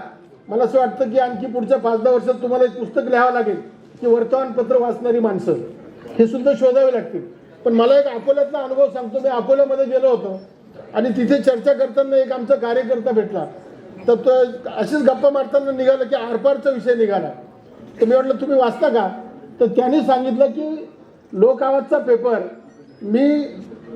मला असं वाटतं की आणखी पुढच्या 5-10 वर्षात तुम्हाला एक पुस्तक लिहावं लागेल की वर्तमानपत्र वाचणारी माणसं हे सुद्धा शोधावे लागतील. पण मला एक अकोल्यातला अनुभव सांगतो. मी अकोल्यामध्ये गेलो होतो आणि तिथे चर्चा करताना एक आमचा कार्यकर्ता भेटला. तर तो अशीच गप्पा मारताना निघालं की आरपारचा विषय निघाला. तर मी म्हटलं तुम्ही वाचता का? तर त्यांनी सांगितलं की लोक आवाजचा पेपर मी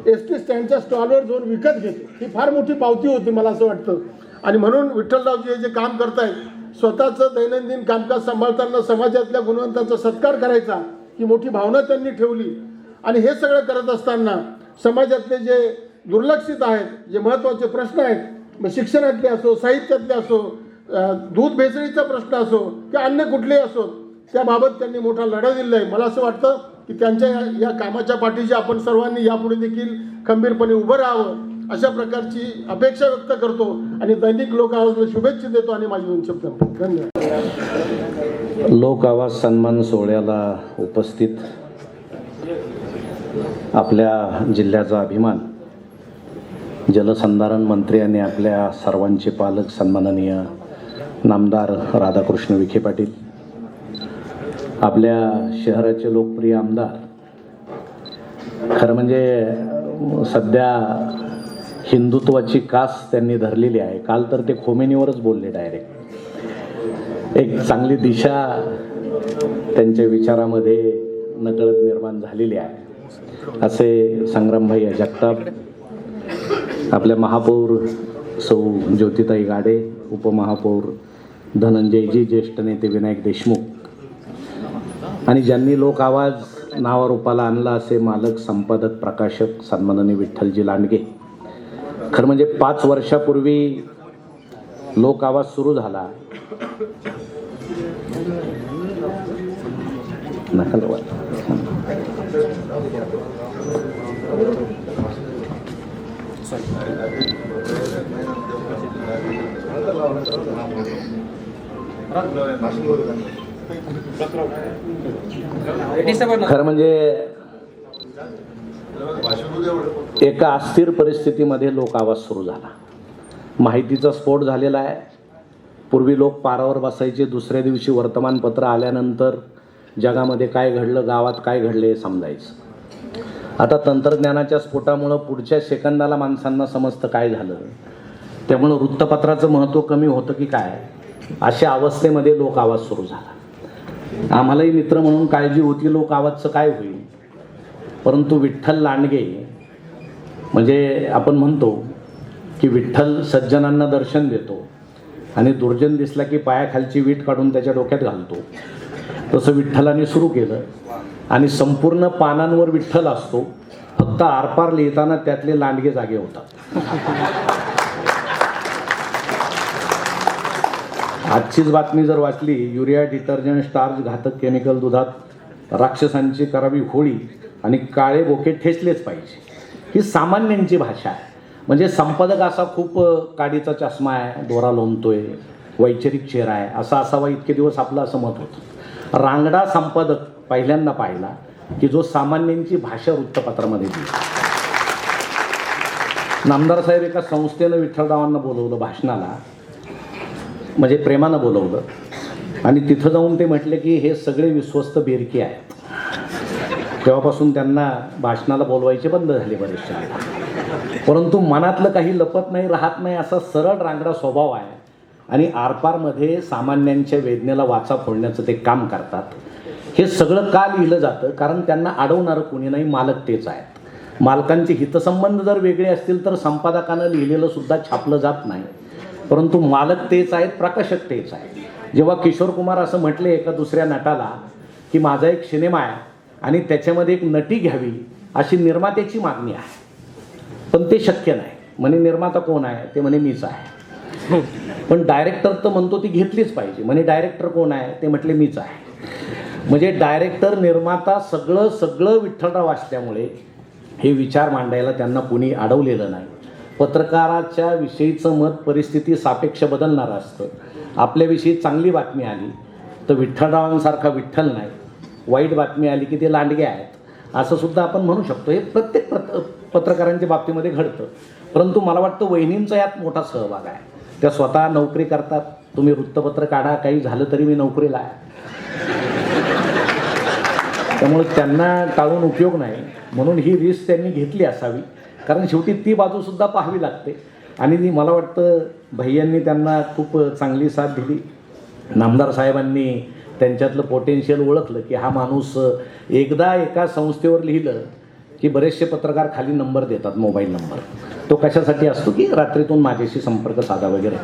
एसटी स्टँडच्या स्टॉलवर जाऊन विकत घेतो. ही फार मोठी पावती होती मला असं वाटतं. आणि म्हणून विठ्ठलरावजी हे जे काम करतायत, स्वतःचं दैनंदिन कामकाज सांभाळताना समाजातल्या गुणवंतांचा सत्कार करायचा ही मोठी भावना त्यांनी ठेवली. आणि हे सगळं करत असताना समाजातले जे दुर्लक्षित आहेत, जे महत्त्वाचे प्रश्न आहेत, मग शिक्षणातले असो, साहित्यातले असो, दूध भेसळीचा प्रश्न असो किंवा अन्य कुठलेही असो, त्याबाबत त्यांनी मोठा लढा दिला आहे. मला असं वाटतं की त्यांच्या या कामाच्या पाठीशी आपण सर्वांनी यापुढे देखील खंबीरपणे उभं राहावं अशा प्रकारची अपेक्षा व्यक्त करतो आणि दैनिक लोक आवाजला शुभेच्छा देतो आणि माझे 2 शब्द. धन्यवाद. लोक आवाज सन्मान सोहळ्याला उपस्थित आपल्या जिल्ह्याचा अभिमान जलसंधारण मंत्री आणि आपल्या सर्वांचे पालक सन्माननीय नामदार राधाकृष्ण विखे पाटील, आपल्या शहराचे लोकप्रिय आमदार. खरं म्हणजे सध्या हिंदुत्वाची कास त्यांनी धरलेली आहे. काल तर ते खोमेनीवरच बोलले डायरेक्ट. एक चांगली दिशा त्यांच्या विचारामध्ये नकळत निर्माण झालेली आहे. असे संग्रामभाई जगताप, आपल्या महापौर सौ ज्योतिताई गाडे, उपमहापौर धनंजयजी, ज्येष्ठ नेते विनायक देशमुख आणि ज्यांनी लोक आवाज नावारूपाला आणला असे मालक, संपादक, प्रकाशक सन्माननीय विठ्ठलजी लांडगे खरं म्हणजे 5 वर्षापूर्वी लोक आवाज सुरू झाला. नका रे बाबा. खरं म्हणजे एका अस्थिर परिस्थितीमध्ये लोक आवाज सुरू झाला. माहितीचा स्फोट झालेला आहे. पूर्वी लोक पारावर बसायचे, दुसऱ्या दिवशी वर्तमानपत्र आल्यानंतर जगामध्ये काय घडलं, गावात काय घडले हे समजायचं. आता तंत्रज्ञानाच्या स्फोटामुळं पुढच्या सेकंदाला माणसांना समजतं काय झालं. त्यामुळं वृत्तपत्राचं महत्त्व कमी होतं की काय, अशा अवस्थेमध्ये लोक आवाज सुरू झाला. आम्हालाही मित्र म्हणून काळजी होती लोक आवाजचं काय होईल. परंतु विठ्ठल लांडगे, म्हणजे आपण म्हणतो की विठ्ठल सज्जनांना दर्शन देतो आणि दुर्जन दिसला की पायाखालची वीट काढून त्याच्या डोक्यात घालतो, तसं विठ्ठलाने सुरू केलं. आणि संपूर्ण पानांवर विठ्ठल असतो, फक्त आरपार लिहिताना त्यातले लांडगे जागे होतात. आजचीच बातमी जर वाचली, युरिया डिटर्जंट स्टार्च घातक केमिकल दुधात राक्षसांची करावी होळी आणि काळे बोके ठेचलेच पाहिजे, ही सामान्यांची भाषा आहे. म्हणजे संपादक असा खूप काडीचा चष्मा आहे, दोरा लोंबतोय, वैचारिक चेहरा आहे, असा असावा इतके दिवस आपलं असं मत होतं. रांगडा संपादक पहिल्यांदा पाहिला की जो सामान्यांची भाषा वृत्तपत्रामध्ये दिली. नामदार साहेब एका संस्थेनं विठ्ठलरावांना बोलवलं भाषणाला, म्हणजे प्रेमानं बोलवलं, आणि तिथं जाऊन ते म्हटले की हे सगळे विश्वस्त बेरकी आहेत. तेव्हापासून त्यांना भाषणाला बोलवायचे बंद झाले बरेचसे. परंतु मनातलं काही लपत नाही, राहत नाही, असा सरळ रांगडा स्वभाव आहे. आणि आरपारमध्ये सामान्यांच्या वेदनेला वाचा फोडण्याचं ते काम करतात. हे सगळं का लिहिलं जातं, कारण त्यांना अडवणारं कोणी नाही, मालक तेच आहेत. मालकांचे हितसंबंध जर वेगळे असतील तर संपादकानं लिहिलेलं सुद्धा छापलं जात नाही, परंतु मालक तेच आहेत, प्रकाशक तेच आहेत. जेव्हा किशोर कुमार असं म्हटले एका दुसऱ्या नटाला की माझा एक सिनेमा आहे आणि त्याच्यामध्ये एक नटी घ्यावी अशी निर्मात्याची मागणी आहे, पण ते शक्य नाही. म्हणे निर्माता कोण आहे, ते म्हणे मीच आहे. पण डायरेक्टर तर म्हणतो ती घेतलीच पाहिजे, म्हणे डायरेक्टर कोण आहे, ते म्हटले मीच आहे. म्हणजे डायरेक्टर निर्माता सगळं सगळं विठ्ठलराव असल्यामुळे हे विचार मांडायला त्यांना कुणी अडवलेलं नाही. पत्रकाराच्या विषयीचं मत परिस्थिती सापेक्ष बदलणारं असतं. आपल्याविषयी चांगली बातमी आली तर विठ्ठलरावांसारखा विठ्ठल नाही, वाईट बातमी आली की ते लांडगे आहेत असं सुद्धा आपण म्हणू शकतो. हे प्रत्येक पत्रकारांच्या बाबतीमध्ये घडतं. परंतु मला वाटतं वहिनींचा यात मोठा सहभाग आहे. त्या स्वतः नोकरी करतात. तुम्ही वृत्तपत्र काढा, काही झालं तरी मी नोकरीला आहे, त्यामुळे त्यांना टाळून उपयोग नाही. म्हणून ही रिस्क त्यांनी घेतली असावी, कारण शेवटी ती बाजूसुद्धा पाहावी लागते. आणि मला वाटतं भैयांनी त्यांना खूप चांगली साथ दिली. नामदार साहेबांनी त्यांच्यातलं पोटेन्शियल ओळखलं की हा माणूस, एकदा एका संस्थेवर लिहिलं की बरेचसे पत्रकार खाली नंबर देतात, मोबाईल नंबर. तो कशासाठी असतो की रात्रीतून माझ्याशी संपर्क साधा वगैरे,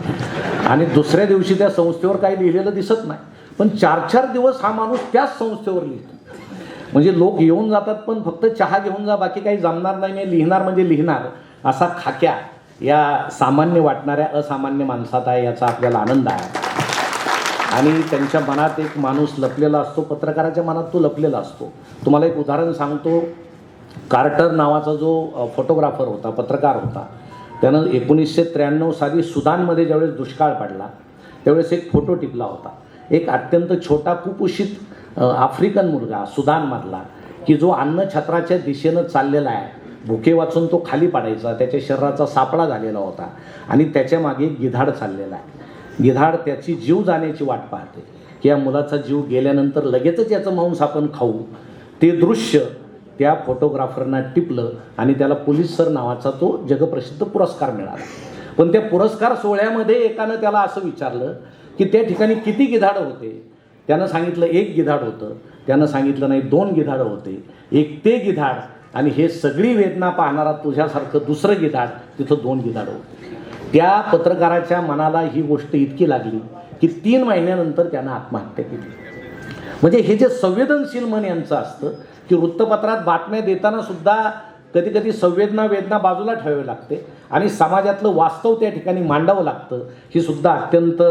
आणि दुसऱ्या दिवशी त्या संस्थेवर काही लिहिलेलं दिसत नाही, पण 4-4 दिवस हा माणूस त्याच संस्थेवर लिहितो. म्हणजे लोक येऊन जातात, पण फक्त चहा घेऊन जा, बाकी काही जमणार नाही, मी लिहिणार म्हणजे लिहिणार, असा खाक्या या सामान्य वाटणाऱ्या असामान्य माणसात आहे, याचा आपल्याला आनंद आहे. आणि त्यांच्या मनात एक माणूस लपलेला असतो, पत्रकाराच्या मनात तो लपलेला असतो. तुम्हाला एक उदाहरण सांगतो. कार्टर नावाचा जो फोटोग्राफर होता, पत्रकार होता, त्यानं 1993 साली सुदानमध्ये ज्यावेळेस दुष्काळ पडला त्यावेळेस एक फोटो टिपला होता. एक अत्यंत छोटा कुपोषित आफ्रिकन मुलगा सुदानमधला, की जो अन्नछत्राच्या दिशेनं चाललेला आहे. भुके वाचून तो खाली पडायचा, त्याच्या शरीराचा सापळा झालेला होता आणि त्याच्या मागे गिधाड चाललेला आहे. गिधाड त्याची जीव जाण्याची वाट पाहते की या मुलाचा जीव गेल्यानंतर लगेचच याचं मांस आपण खाऊ. ते दृश्य त्या फोटोग्राफरना टिपलं आणि त्याला पोलीस सर नावाचा तो जगप्रसिद्ध पुरस्कार मिळाला. पण त्या पुरस्कार सोहळ्यामध्ये एकानं त्याला असं विचारलं की त्या ठिकाणी किती गिधाडं होते. त्यानं सांगितलं 1 गिधाड होतं. त्यानं सांगितलं नाही 2 गिधाडं होते. एक ते गिधाड आणि हे सगळी वेदना पाहणारा तुझ्यासारखं दुसरं गिधाड, तिथं 2 गिधाडं होते. त्या पत्रकाराच्या मनाला ही गोष्ट इतकी लागली की 3 महिन्यानंतर त्यानं आत्महत्या केली. म्हणजे हे जे संवेदनशील मन यांचं असतं की वृत्तपत्रात बातम्या देताना सुद्धा कधी कधी संवेदना वेदना बाजूला ठेवावी लागते आणि समाजातलं वास्तव त्या ठिकाणी मांडावं लागतं. ही सुद्धा अत्यंत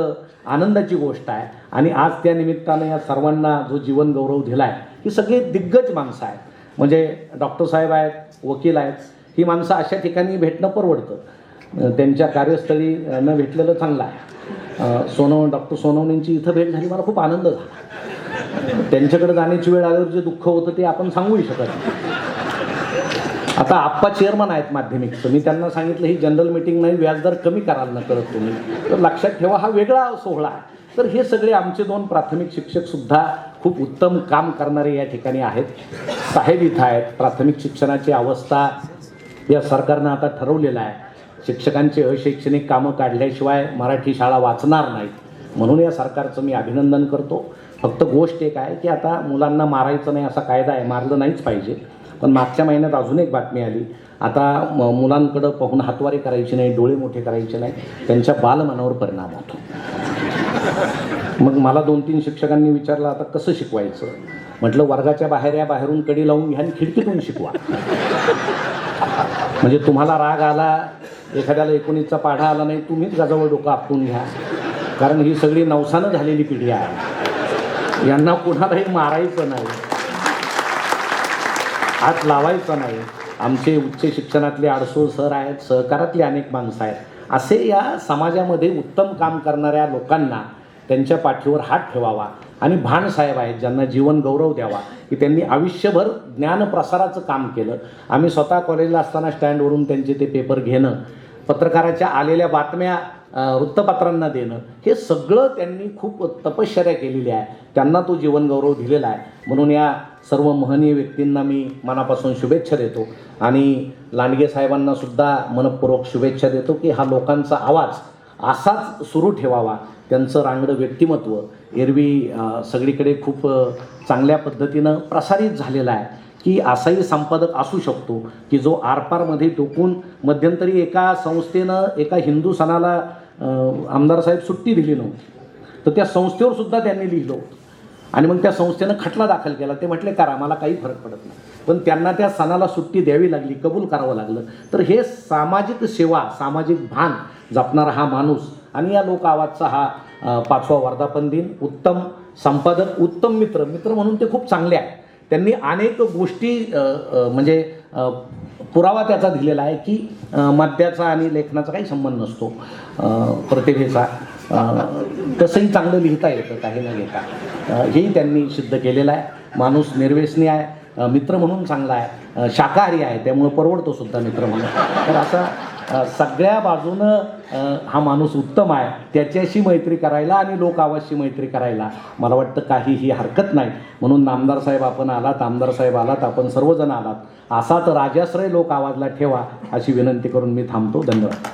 आनंदाची गोष्ट आहे. आणि आज त्या निमित्तानं या सर्वांना जो जीवन गौरव दिला आहे, ही सगळी दिग्गज माणसं आहेत. म्हणजे डॉक्टर साहेब आहेत, वकील आहेत, ही माणसं अशा ठिकाणी भेटणं परवडतं. त्यांच्या कार्यस्थळी न भेटलेलं चांगलं आहे. डॉक्टर सोनवणेंची इथं भेट झाली, मला खूप आनंद झाला. त्यांच्याकडे जाण्याची वेळ आल्यावर जे दुःख होतं ते आपण सांगूही शकत नाही. आता आप्पा चेअरमन आहेत माध्यमिकचं, मी त्यांना सांगितलं ही जनरल मीटिंग नाही, व्याजदर कमी कराल ना करत तुम्ही, तर लक्षात ठेवा हा वेगळा सोहळा आहे. तर हे सगळे आमचे 2 प्राथमिक शिक्षकसुद्धा खूप उत्तम काम करणारे या ठिकाणी आहेत. साहेब इथं आहेत. प्राथमिक शिक्षणाची अवस्था या सरकारनं आता ठरवलेलं आहे. शिक्षकांची अशैक्षणिक कामं काढल्याशिवाय मराठी शाळा वाचणार नाहीत, म्हणून या सरकारचं मी अभिनंदन करतो. फक्त गोष्ट एक आहे की आता मुलांना मारायचं नाही असा कायदा आहे, मारलं नाहीच पाहिजे. पण मागच्या महिन्यात अजून एक बातमी आली, आता मुलांकडं पाहून हातवारे करायचे नाही, डोळे मोठे करायचे नाही, त्यांच्या बालमनावर परिणाम होतो. मग मला 2-3 शिक्षकांनी विचारलं आता कसं शिकवायचं. म्हटलं वर्गाच्या बाहेरून कडी लावून घ्या आणि खिडकीतून शिकवा. म्हणजे तुम्हाला राग आला, एखाद्याला 19चा पाढा आला नाही, तुम्हीच गाजावर डोकं आपटून घ्या. कारण ही सगळी नवसानं झालेली पिढी आहे. यांना कुणालाही मारायचं नाही, हात लावायचा नाही. आमचे उच्च शिक्षणातले आडसोळ सर आहेत, सहकारातले अनेक माणसं आहेत. असे या समाजामध्ये उत्तम काम करणाऱ्या लोकांना त्यांच्या पाठीवर हात ठेवावा. आणि भाणसाहेब आहेत ज्यांना जीवन गौरव द्यावा, की त्यांनी आयुष्यभर ज्ञानप्रसाराचं काम केलं. आम्ही स्वतः कॉलेजला असताना स्टँडवरून त्यांचे ते पेपर घेणं, पत्रकाराच्या आलेल्या बातम्या वृत्तपत्रांना देणं, हे सगळं त्यांनी खूप तपश्चर्या केलेली आहे. त्यांना तो जीवन गौरव दिलेला आहे. म्हणून या सर्व महनीय व्यक्तींना मी मनापासून शुभेच्छा देतो. आणि लांडगे साहेबांना सुद्धा मनपूर्वक शुभेच्छा देतो की हा लोकांचा आवाज असाच सुरू ठेवावा. त्यांचं रांगडं व्यक्तिमत्व एरवी सगळीकडे खूप चांगल्या पद्धतीनं प्रसारित झालेलं आहे की असाही संपादक असू शकतो की जो आरपारमध्ये टोकून मध्यंतरी एका संस्थेनं एका हिंदू सणाला आमदार साहेब सुट्टी दिली नव्हती, तर त्या संस्थेवर सुद्धा त्यांनी लिहिलं होतं. आणि मग त्या संस्थेनं खटला दाखल केला. ते म्हटले करा, मला काही फरक पडत नाही, पण त्यांना त्या सणाला सुट्टी द्यावी लागली, कबूल करावं लागलं. तर हे सामाजिक सेवा, सामाजिक भान जपणारा हा माणूस आणि या लोक आवाजचा हा 5वा वर्धापन दिन. उत्तम संपादक, उत्तम मित्र म्हणून ते खूप चांगले आहेत. त्यांनी अनेक गोष्टी म्हणजे पुरावा त्याचा दिलेला आहे की मद्याचा आणि लेखनाचा काही संबंध नसतो, प्रतिभेचा. तसंही चांगलं लिहिता येतं काही न घेता, हेही त्यांनी सिद्ध केलेलं आहे. माणूस निर्व्यसनी आहे, मित्र म्हणून चांगला आहे, शाकाहारी आहे, त्यामुळं परवडतो सुद्धा मित्र म्हणून. तर असा सगळ्या बाजूनं हा माणूस उत्तम आहे. त्याच्याशी मैत्री करायला आणि लोक आवाजशी मैत्री करायला मला वाटतं काहीही हरकत नाही. म्हणून नामदार साहेब आपण आलात, आमदार साहेब आलात, आपण सर्वजण आलात, असा तर राजाश्रय लोक आवाजला ठेवा अशी विनंती करून मी थांबतो. धन्यवाद.